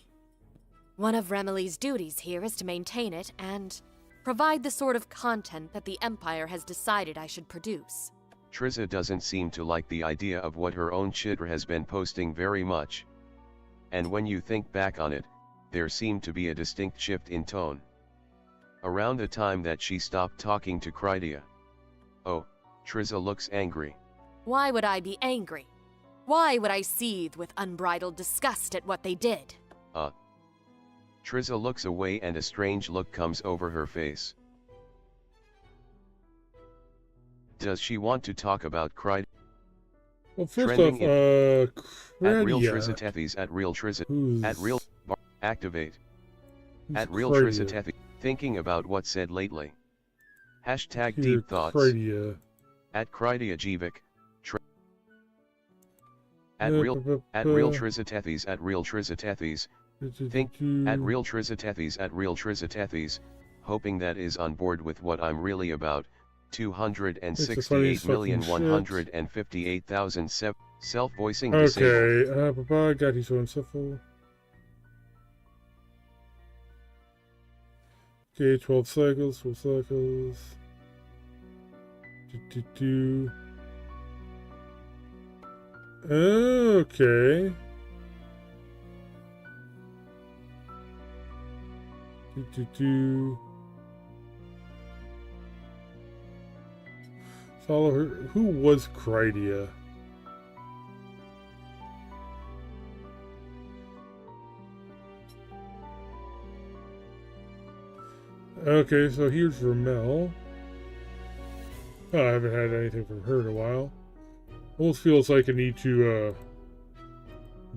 One of Remily's duties here is to maintain it and provide the sort of content that the Empire has decided I should produce. Triza doesn't seem to like the idea of what her own chidra has been posting very much. And when you think back on it, there seemed to be a distinct shift in tone. Around the time that she stopped talking to Krydia. Oh, Triza looks angry. Why would I be angry? Why would I seethe with unbridled disgust at what they did? Triza looks away and a strange look comes over her face. Does she want to talk about Krydia? Well, first Trending off, At real Krydia. Trizatethes, at real Triza, Who's- at real activate. who's At real Krydia? Trizatethes, thinking about what's said lately. Hashtag Here, deep thoughts. Krydia. At Krydia Jivik. At Uh, real bu- bu- at real bu- Trizatethes, at real Trizatethes. du- Think du- at real Trizatethes, at real Trizatethes, hoping that is on board with what I'm really about. 268,158,000 self-voicing disabled. Okay, bye-bye, got you so insufferable. Okay, 12 cycles, 12 cycles. Do. Okay. Do. Follow her. Who was Krydia? Okay, so here's Ramel. Oh, I haven't had anything from her in a while. Almost feels like I need to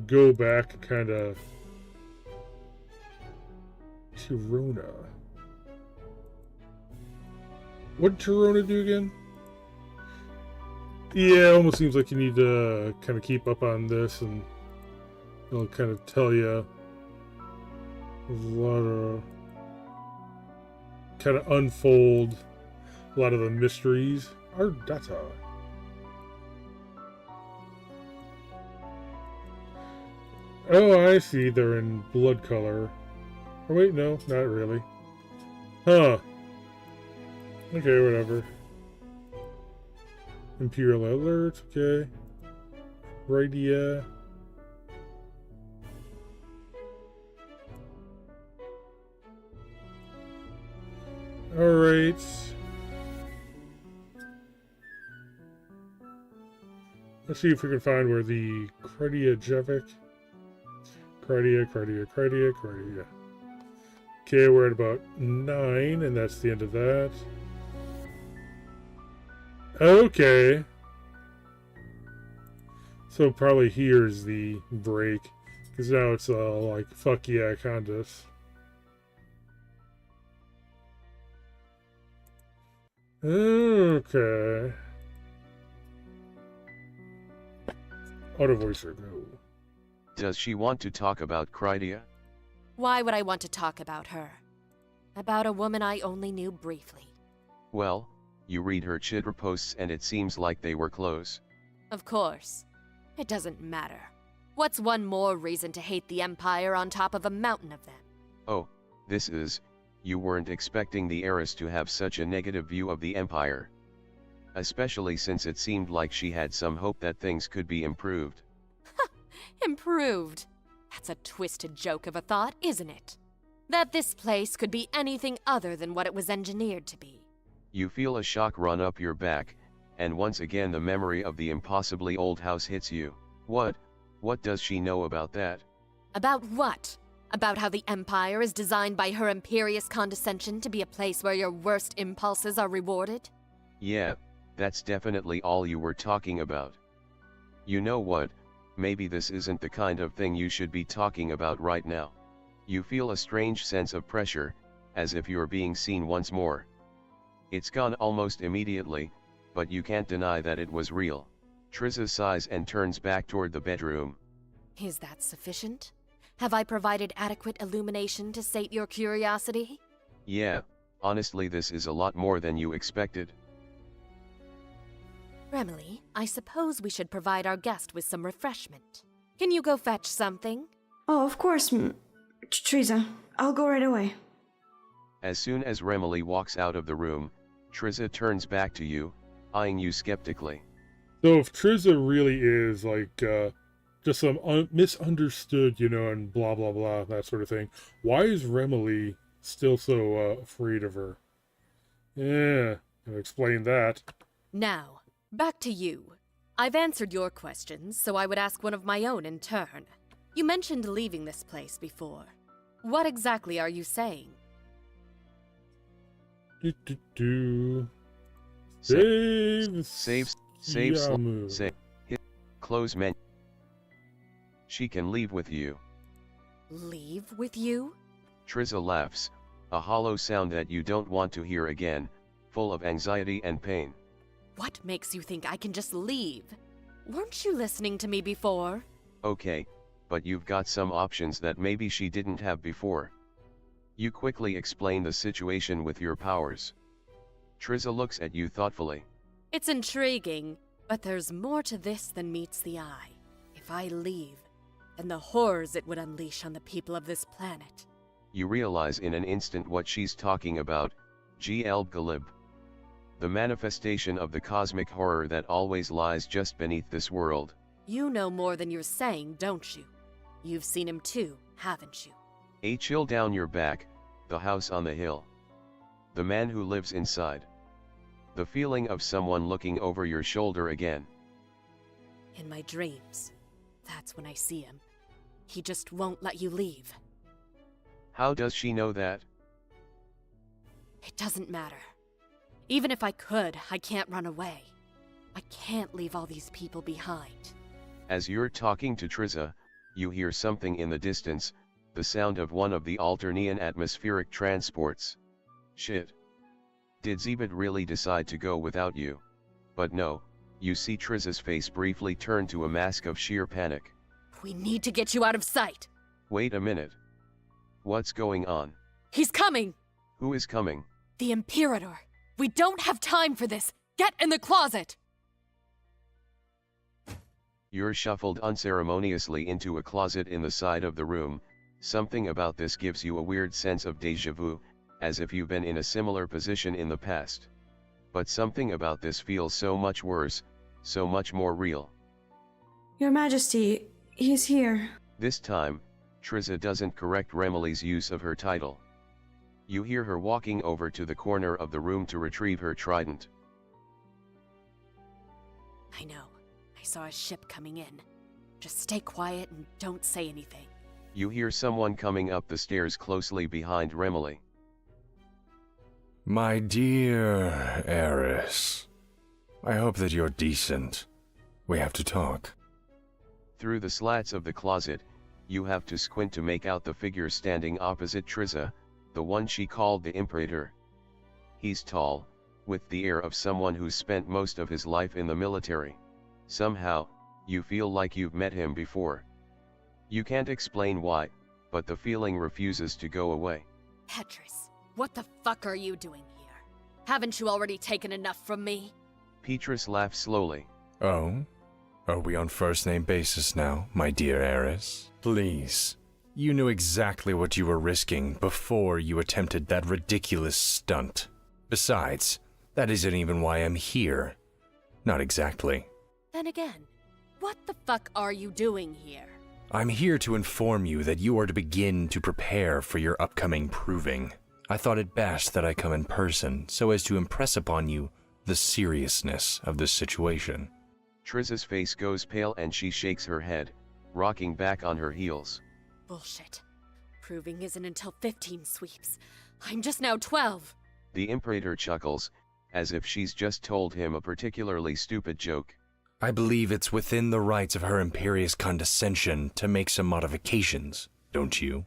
go back and kind of Tirona. What did Tirona do again? Yeah, it almost seems like you need to kind of keep up on this, and it'll kind of tell you there's a lot of kind of unfold a lot of the mysteries. Our data. Oh, I see. They're in blood color. Oh, wait, no, not really. Huh. Okay, whatever. Imperial Alert, okay. Radia. Alright. Let's see if we can find where the Krediajevic. Kredia. Okay, we're at about 9, and that's the end of that. Okay. So probably here's the break. Because now it's like, fuck yeah, Condas. Okay. Auto voicer, go. Does she want to talk about Krydia? Why would I want to talk about her? About a woman I only knew briefly. Well, you read her Chitra posts and it seems like they were close. Of course. It doesn't matter. What's one more reason to hate the Empire on top of a mountain of them? Oh, this is, you weren't expecting the heiress to have such a negative view of the Empire. Especially since it seemed like she had some hope that things could be improved. Improved. That's a twisted joke of a thought, isn't it? That this place could be anything other than what it was engineered to be. You feel a shock run up your back, and once again the memory of the impossibly old house hits you. What does she know about that? About what? About how the Empire is designed by her imperious condescension to be a place where your worst impulses are rewarded? Yeah, that's definitely all you were talking about. You know what? Maybe this isn't the kind of thing you should be talking about right now. You feel a strange sense of pressure, as if you're being seen once more. It's gone almost immediately, but you can't deny that it was real. Triza sighs and turns back toward the bedroom. Is that sufficient? Have I provided adequate illumination to sate your curiosity? Yeah, honestly this is a lot more than you expected. Remily, I suppose we should provide our guest with some refreshment. Can you go fetch something? Oh, of course, Teresa. I'll go right away. As soon as Remily walks out of the room, Triza turns back to you, eyeing you skeptically. So if Triza really is like just some misunderstood, and blah blah blah, that sort of thing, why is Remily still so afraid of her? Yeah, I'll explain that. Now, back to you. I've answered your questions, so I would ask one of my own in turn. You mentioned leaving this place before. What exactly are you saying? Save, hit, close menu. She can leave with you. Leave with you? Triza laughs, a hollow sound that you don't want to hear again, full of anxiety and pain. What makes you think I can just leave? Weren't you listening to me before? Okay, but you've got some options that maybe she didn't have before. You quickly explain the situation with your powers. Triza looks at you thoughtfully. It's intriguing, but there's more to this than meets the eye. If I leave, then the horrors it would unleash on the people of this planet. You realize in an instant what she's talking about, G.L. Galib. The manifestation of the cosmic horror that always lies just beneath this world. You know more than you're saying, don't you? You've seen him too, haven't you? A chill down your back, the house on the hill. The man who lives inside. The feeling of someone looking over your shoulder again. In my dreams, that's when I see him. He just won't let you leave. How does she know that? It doesn't matter. Even if I could, I can't run away. I can't leave all these people behind. As you're talking to Triza, you hear something in the distance, the sound of one of the Alternian atmospheric transports. Shit. Did Zebed really decide to go without you? But no, you see Triza's face briefly turn to a mask of sheer panic. We need to get you out of sight. Wait a minute. What's going on? He's coming! Who is coming? The Imperator. We don't have time for this. Get in the closet! You're shuffled unceremoniously into a closet in the side of the room. Something about this gives you a weird sense of déjà vu, as if you've been in a similar position in the past. But something about this feels so much worse, so much more real. Your Majesty, he's here. This time, Triza doesn't correct Remilly's use of her title. You hear her walking over to the corner of the room to retrieve her trident. I know. I saw a ship coming in. Just stay quiet and don't say anything. You hear someone coming up the stairs closely behind Remilly. My dear heiress, I hope that you're decent. We have to talk. Through the slats of the closet, you have to squint to make out the figure standing opposite Triza, the one she called the Imperator. He's tall, with the air of someone who's spent most of his life in the military. Somehow, you feel like you've met him before. You can't explain why, but the feeling refuses to go away. Petrus, what the fuck are you doing here? Haven't you already taken enough from me? Petrus laughs slowly. Oh? Are we on first-name basis now, my dear heiress? Please. You knew exactly what you were risking before you attempted that ridiculous stunt. Besides, that isn't even why I'm here. Not exactly. Then again, what the fuck are you doing here? I'm here to inform you that you are to begin to prepare for your upcoming proving. I thought it best that I come in person so as to impress upon you the seriousness of this situation. Triza's face goes pale and she shakes her head, rocking back on her heels. Bullshit. Proving isn't until 15 sweeps. I'm just now 12. The Imperator chuckles, as if she's just told him a particularly stupid joke. I believe it's within the rights of her imperious condescension to make some modifications, don't you?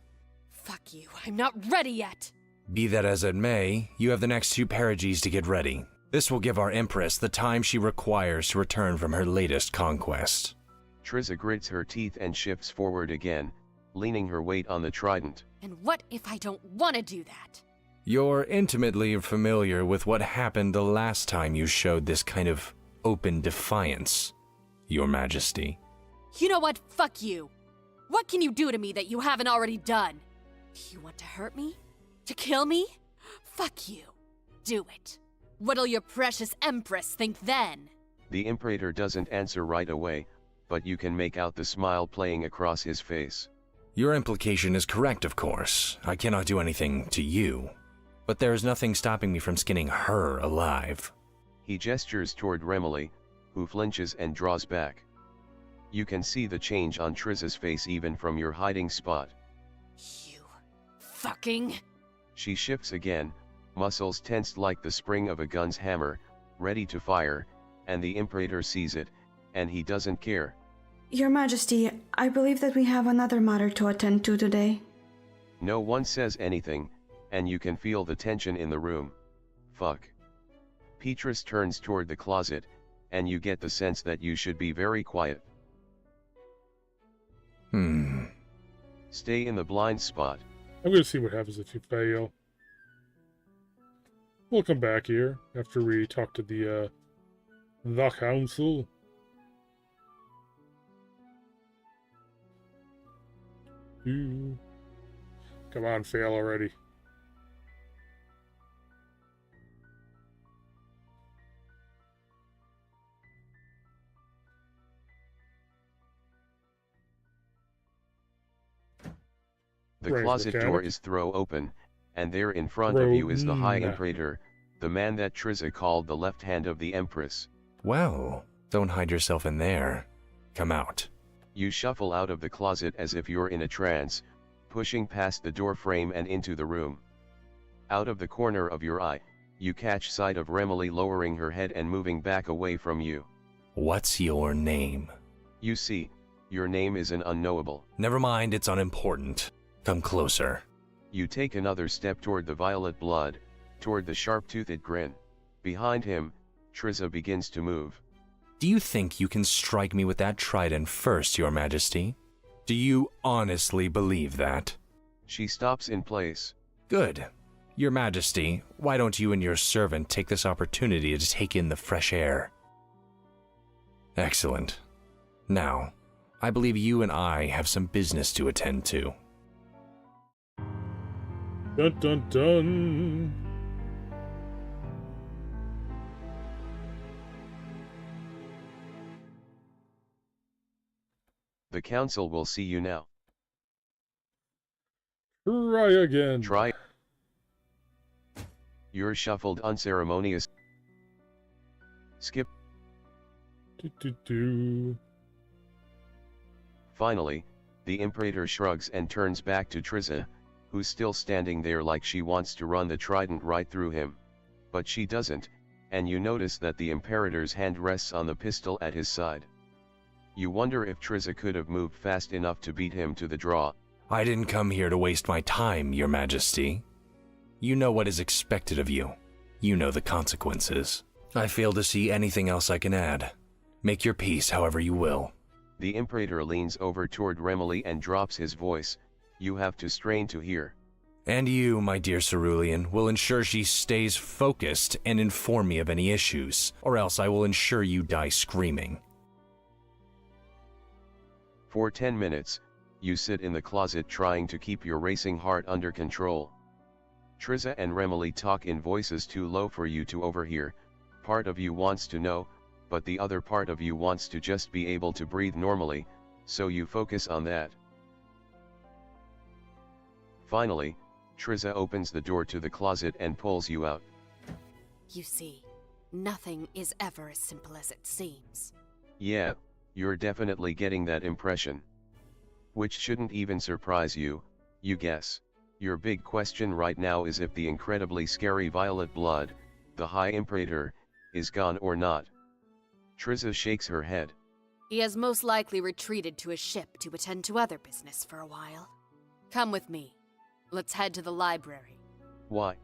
Fuck you, I'm not ready yet! Be that as it may, you have the next 2 periges to get ready. This will give our Empress the time she requires to return from her latest conquest. Triza grits her teeth and shifts forward again, leaning her weight on the trident. And what if I don't want to do that? You're intimately familiar with what happened the last time you showed this kind of open defiance, Your Majesty. You know what? Fuck you. What can you do to me that you haven't already done? You want to hurt me? To kill me? Fuck you. Do it. What'll your precious Empress think then? The Imperator doesn't answer right away, but you can make out the smile playing across his face. Your implication is correct, of course. I cannot do anything to you. But there is nothing stopping me from skinning her alive. He gestures toward Remilly, who flinches and draws back. You can see the change on Triza's face even from your hiding spot. You fucking... She shifts again, muscles tensed like the spring of a gun's hammer, ready to fire, and the Imperator sees it, and he doesn't care. Your Majesty, I believe that we have another matter to attend to today. No one says anything, and you can feel the tension in the room. Fuck. Petrus turns toward the closet, and you get the sense that you should be very quiet. Stay in the blind spot. I'm going to see what happens if you fail. We'll come back here after we talk to the council. Ooh. Come on, fail already. The Right, closet door mechanic. is thrown open, and there in front of you is the High Rona. Imperator, the man that Triza called the left hand of the Empress. Well, don't hide yourself in there. Come out. You shuffle out of the closet as if you're in a trance, pushing past the door frame and into the room. Out of the corner of your eye, you catch sight of Remily lowering her head and moving back away from you. What's your name? You see, your name is an unknowable. Never mind, it's unimportant. Come closer. You take another step toward the violet blood, toward the sharp-toothed grin. Behind him, Triza begins to move. Do you think you can strike me with that trident first, Your Majesty? Do you honestly believe that? She stops in place. Good. Your Majesty, why don't you and your servant take this opportunity to take in the fresh air? Excellent. Now, I believe you and I have some business to attend to. Dun dun dun. The council will see you now. Try again. Try. You're shuffled unceremonious. Skip. Do. Finally, the Imperator shrugs and turns back to Triza, who's still standing there like she wants to run the trident right through him. But she doesn't, and you notice that the Imperator's hand rests on the pistol at his side. You wonder if Triza could have moved fast enough to beat him to the draw. I didn't come here to waste my time, Your Majesty. You know what is expected of you. You know the consequences. I fail to see anything else I can add. Make your peace however you will. The Imperator leans over toward Remily and drops his voice. You have to strain to hear. And you, my dear Cerulean, will ensure she stays focused and inform me of any issues, or else I will ensure you die screaming. For 10 minutes, you sit in the closet trying to keep your racing heart under control. Triza and Remily talk in voices too low for you to overhear. Part of you wants to know, but the other part of you wants to just be able to breathe normally, so you focus on that. Finally, Triza opens the door to the closet and pulls you out. You see, nothing is ever as simple as it seems. Yeah, you're definitely getting that impression. Which shouldn't even surprise you, you guess. Your big question right now is if the incredibly scary violet blood, the High Imperator, is gone or not. Triza shakes her head. He has most likely retreated to his ship to attend to other business for a while. Come with me. Let's head to the library. Why?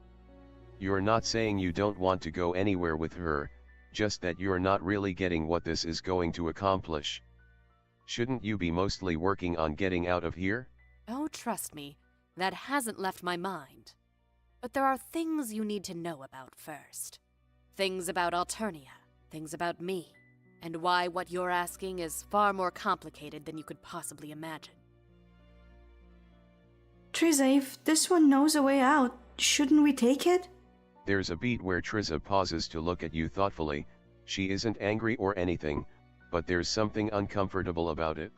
You're not saying you don't want to go anywhere with her, just that you're not really getting what this is going to accomplish. Shouldn't you be mostly working on getting out of here? Oh, trust me, that hasn't left my mind. But there are things you need to know about first. Things about Alternia, things about me, and why what you're asking is far more complicated than you could possibly imagine. Triza, if this one knows a way out, shouldn't we take it? There's a beat where Triza pauses to look at you thoughtfully. She isn't angry or anything, but there's something uncomfortable about it.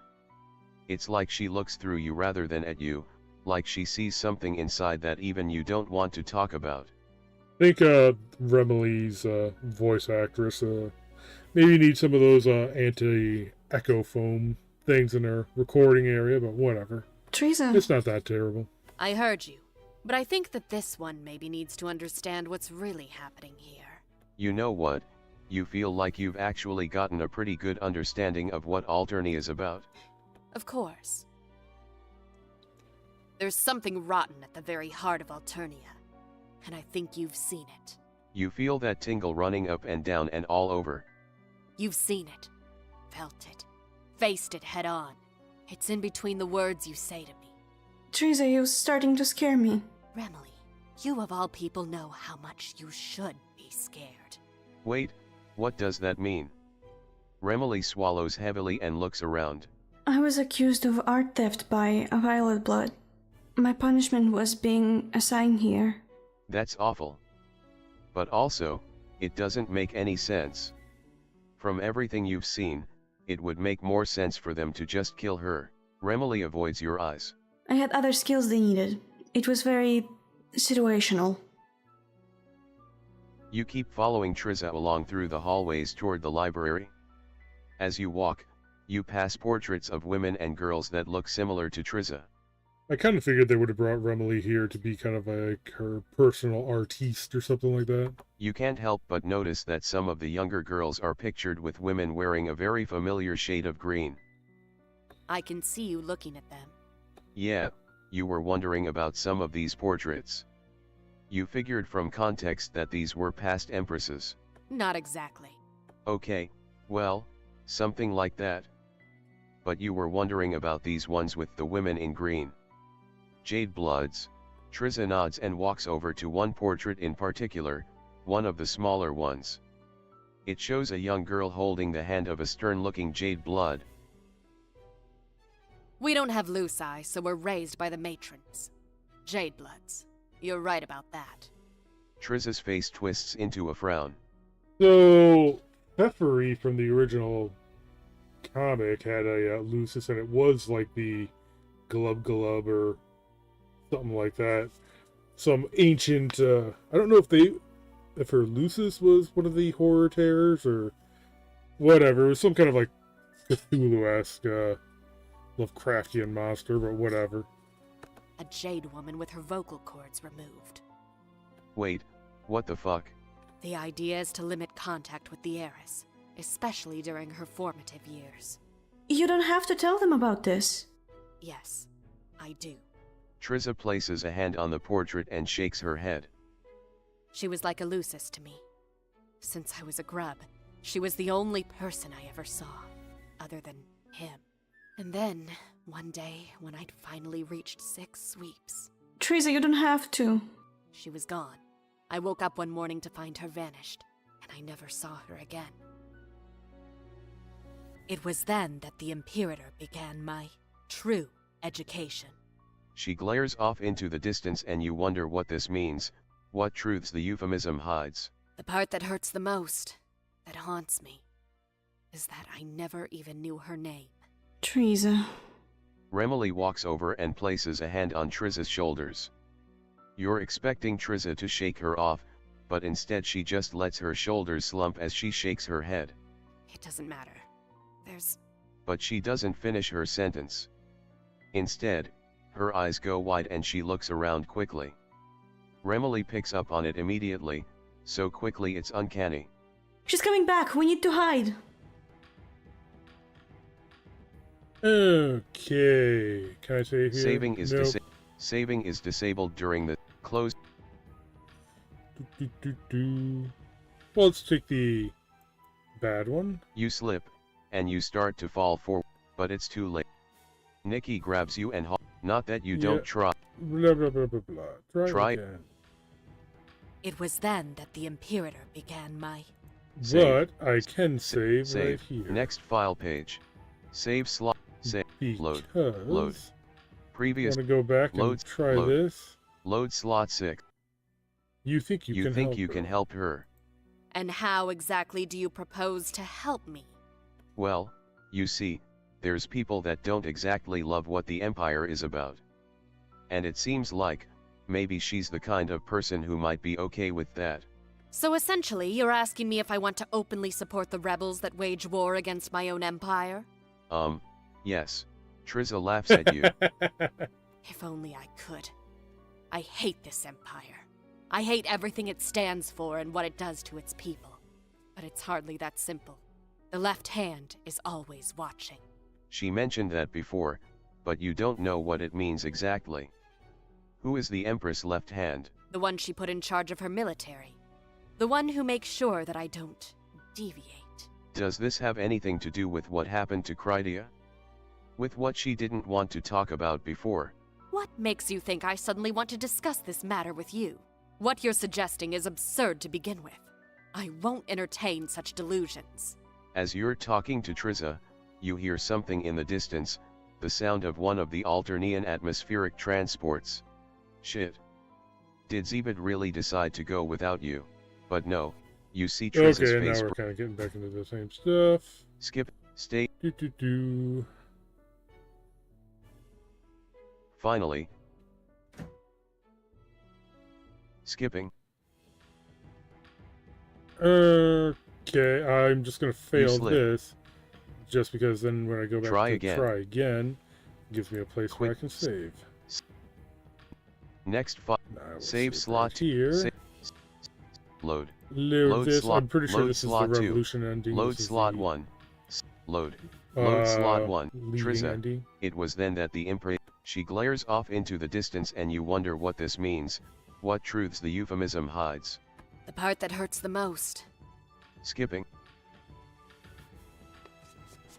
It's like she looks through you rather than at you, like she sees something inside that even you don't want to talk about. I think Remily's voice actress maybe needs some of those anti-echo foam things in her recording area, but whatever. Triza. It's not that terrible. I heard you, but I think that this one maybe needs to understand what's really happening here. You know what? You feel like you've actually gotten a pretty good understanding of what Alternia is about. Of course. There's something rotten at the very heart of Alternia, and I think you've seen it. You feel that tingle running up and down and all over. You've seen it, felt it, faced it head on. It's in between the words you say to me. Triza, you're starting to scare me. Remily, you of all people know how much you should be scared. Wait, what does that mean? Remily swallows heavily and looks around. I was accused of art theft by a violet blood. My punishment was being assigned here. That's awful. But also, it doesn't make any sense. From everything you've seen, it would make more sense for them to just kill her. Remily avoids your eyes. I had other skills they needed. It was very situational. You keep following Triza along through the hallways toward the library. As you walk, you pass portraits of women and girls that look similar to Triza. I kind of figured they would have brought Remily here to be kind of like her personal artiste or something like that. You can't help but notice that some of the younger girls are pictured with women wearing a very familiar shade of green. I can see you looking at them. Yeah, you were wondering about some of these portraits. You figured from context that these were past empresses. Not exactly. Okay, well, something like that. But you were wondering about these ones with the women in green. Jade Bloods. Triza nods and walks over to one portrait in particular, one of the smaller ones. It shows a young girl holding the hand of a stern-looking Jade Blood. We don't have Luci, so we're raised by the matrons. Jade Bloods. You're right about that. Triza's face twists into a frown. So, Peppery from the original comic had a Lucis, and it was like the Glub Glub or something like that. Some ancient, I don't know if her Lucis was one of the horror terrors or whatever. It was some kind of like Cthulhu-esque, Lovecraftian monster, but whatever. A jade woman with her vocal cords removed. Wait, what the fuck? The idea is to limit contact with the heiress, especially during her formative years. You don't have to tell them about this. Yes, I do. Triza places a hand on the portrait and shakes her head. She was like a Lucis to me. Since I was a grub, she was the only person I ever saw, other than him. And then, one day, when I'd finally reached 6 sweeps... Teresa, you don't have to. She was gone. I woke up one morning to find her vanished, and I never saw her again. It was then that the Imperator began my true education. She glares off into the distance and you wonder what this means, what truths the euphemism hides. The part that hurts the most, that haunts me, is that I never even knew her name. Teresa. Remily walks over and places a hand on Triza's shoulders. You're expecting Triza to shake her off, but instead she just lets her shoulders slump as she shakes her head. It doesn't matter. But she doesn't finish her sentence. Instead, her eyes go wide and she looks around quickly. Remily picks up on it immediately, so quickly it's uncanny. She's coming back. We need to hide. Okay. Can I save here? Saving is disabled during the close. Well, let's take the bad one. You slip, and you start to fall forward, but it's too late. Nikki grabs you and not that you don't try. Blah, blah, blah, blah, blah. Try again. It was then that the Imperator began my... But I can save right here. Next file page. Save slot. Save. Load. Load. Previous. Want to go back and try this? Load slot 6. You think you can help her? And how exactly do you propose to help me? Well, you see, there's people that don't exactly love what the Empire is about. And it seems like, maybe she's the kind of person who might be okay with that. So essentially, you're asking me if I want to openly support the rebels that wage war against my own empire? Yes. Triza laughs at you. If only I could. I hate this empire. I hate everything it stands for and what it does to its people. But it's hardly that simple. The left hand is always watching. She mentioned that before, but you don't know what it means exactly. Who is the Empress left hand? The one she put in charge of her military. The one who makes sure that I don't deviate. Does this have anything to do with what happened to Crydia? With what she didn't want to talk about before? What makes you think I suddenly want to discuss this matter with you? What you're suggesting is absurd to begin with. I won't entertain such delusions. As you're talking to Triza, you hear something in the distance, the sound of one of the Alternian atmospheric transports. Shit. Did Zebed really decide to go without you? But no, you see Triza's face. Okay, now we're kind of getting back into the same stuff. Skip, stay. Do. Finally. Skipping. Okay, I'm just gonna fail this. Just because then when I go back try again, it gives me a place where I can save. Next We'll save save slot right here. Load. Load this. slot. I'm pretty sure Load this is the slot 2. revolution ending. Load This is slot the, 1. Load. Load slot 1. leaving Triza. ending. It was then that the she glares off into the distance and you wonder what this means, what truths the euphemism hides. The part that hurts the most. Skipping.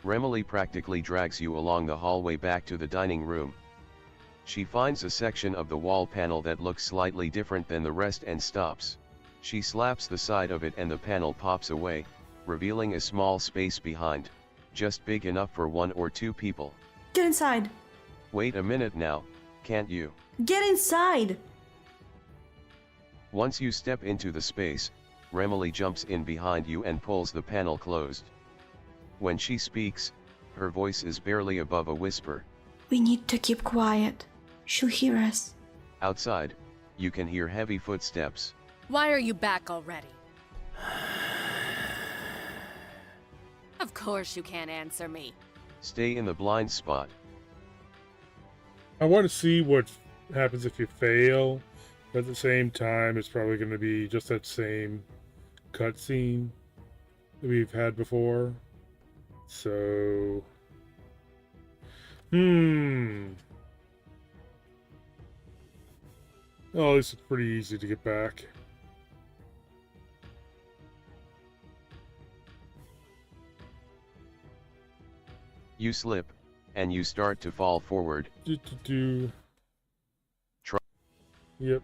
Remily practically drags you along the hallway back to the dining room. She finds a section of the wall panel that looks slightly different than the rest and stops. She slaps the side of it and the panel pops away, revealing a small space behind, just big enough for 1 or 2 people. Get inside. Wait a minute now, can't you? Get inside! Once you step into the space, Remily jumps in behind you and pulls the panel closed. When she speaks, her voice is barely above a whisper. We need to keep quiet. She'll hear us. Outside, you can hear heavy footsteps. Why are you back already? Of course you can't answer me. Stay in the blind spot. I want to see what happens if you fail, but at the same time, it's probably going to be just that same cutscene that we've had before. So, oh, this is pretty easy to get back. You slip, and you start to fall forward. Try. Yep.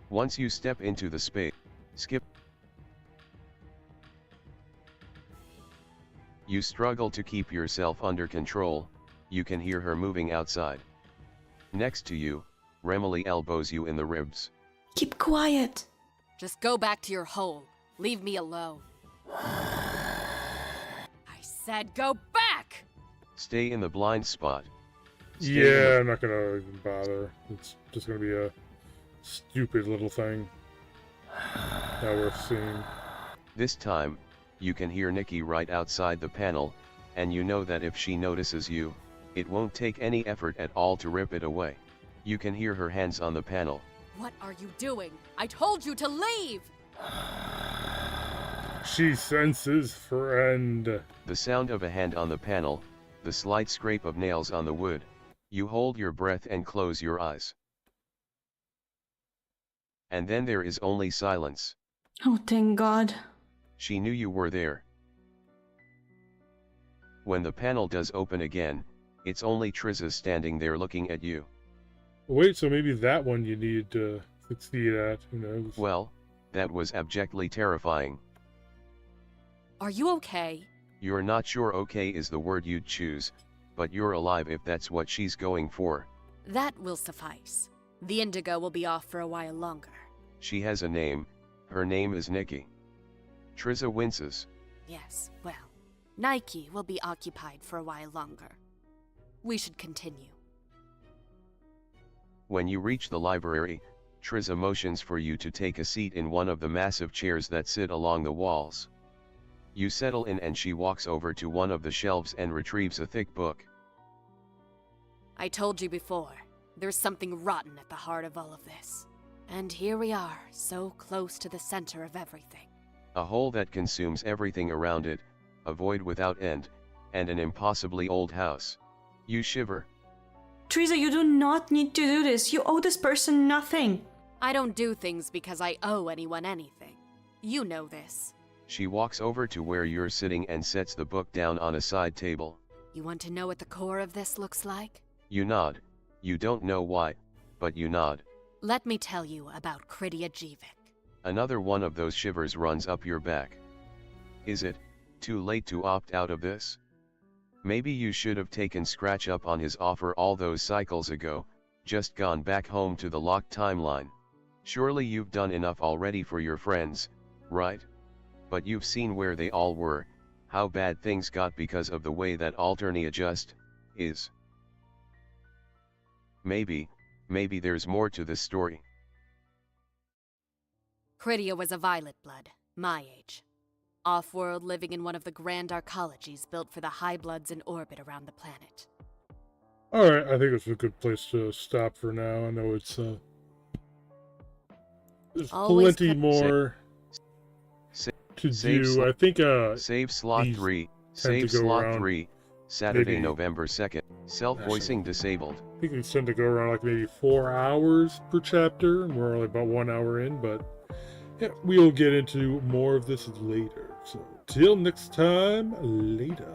Once you step into the space, skip. You struggle to keep yourself under control. You can hear her moving outside. Next to you, Remily elbows you in the ribs. Keep quiet. Just go back to your hole. Leave me alone. I said go back! Stay in the blind spot. Yeah, I'm not gonna even bother. It's just gonna be a stupid little thing. Not worth seeing. This time, you can hear Nikki right outside the panel, and you know that if she notices you, it won't take any effort at all to rip it away. You can hear her hands on the panel. What are you doing? I told you to leave! She senses friend. The sound of a hand on the panel, the slight scrape of nails on the wood. You hold your breath and close your eyes. And then there is only silence. Oh, thank God. She knew you were there. When the panel does open again, it's only Triza standing there looking at you. Wait, so maybe that one you need to succeed at, who knows? Well, that was abjectly terrifying. Are you okay? You're not sure okay is the word you'd choose, but you're alive if that's what she's going for. That will suffice. The indigo will be off for a while longer. She has a name. Her name is Nikki. Triza winces. Yes, well, Nike will be occupied for a while longer. We should continue. When you reach the library, Triza motions for you to take a seat in one of the massive chairs that sit along the walls. You settle in and she walks over to one of the shelves and retrieves a thick book. I told you before, there's something rotten at the heart of all of this. And here we are, so close to the center of everything. A hole that consumes everything around it, a void without end, and an impossibly old house. You shiver. Teresa, you do not need to do this. You owe this person nothing. I don't do things because I owe anyone anything. You know this. She walks over to where you're sitting and sets the book down on a side table. You want to know what the core of this looks like? You nod. You don't know why, but you nod. Let me tell you about Krydia Jivik. Another one of those shivers runs up your back. Is it too late to opt out of this? Maybe you should have taken Scratch up on his offer all those cycles ago, just gone back home to the locked timeline. Surely you've done enough already for your friends, right? But you've seen where they all were, how bad things got because of the way that Alternia just is. Maybe there's more to this story. Krydia was a violet blood, my age. Off-world, living in one of the grand arcologies built for the high bloods in orbit around the planet. Alright, I think it's a good place to stop for now. I know it's there's Always plenty more Sa- to save do. slot- I think Save slot these 3. tend to Save go slot around 3. Saturday, maybe- November 2nd. Self-voicing disabled. I think these tend to go around like maybe 4 hours per chapter, and we're only about 1 hour in, but yeah, we'll get into more of this later. So till next time, later.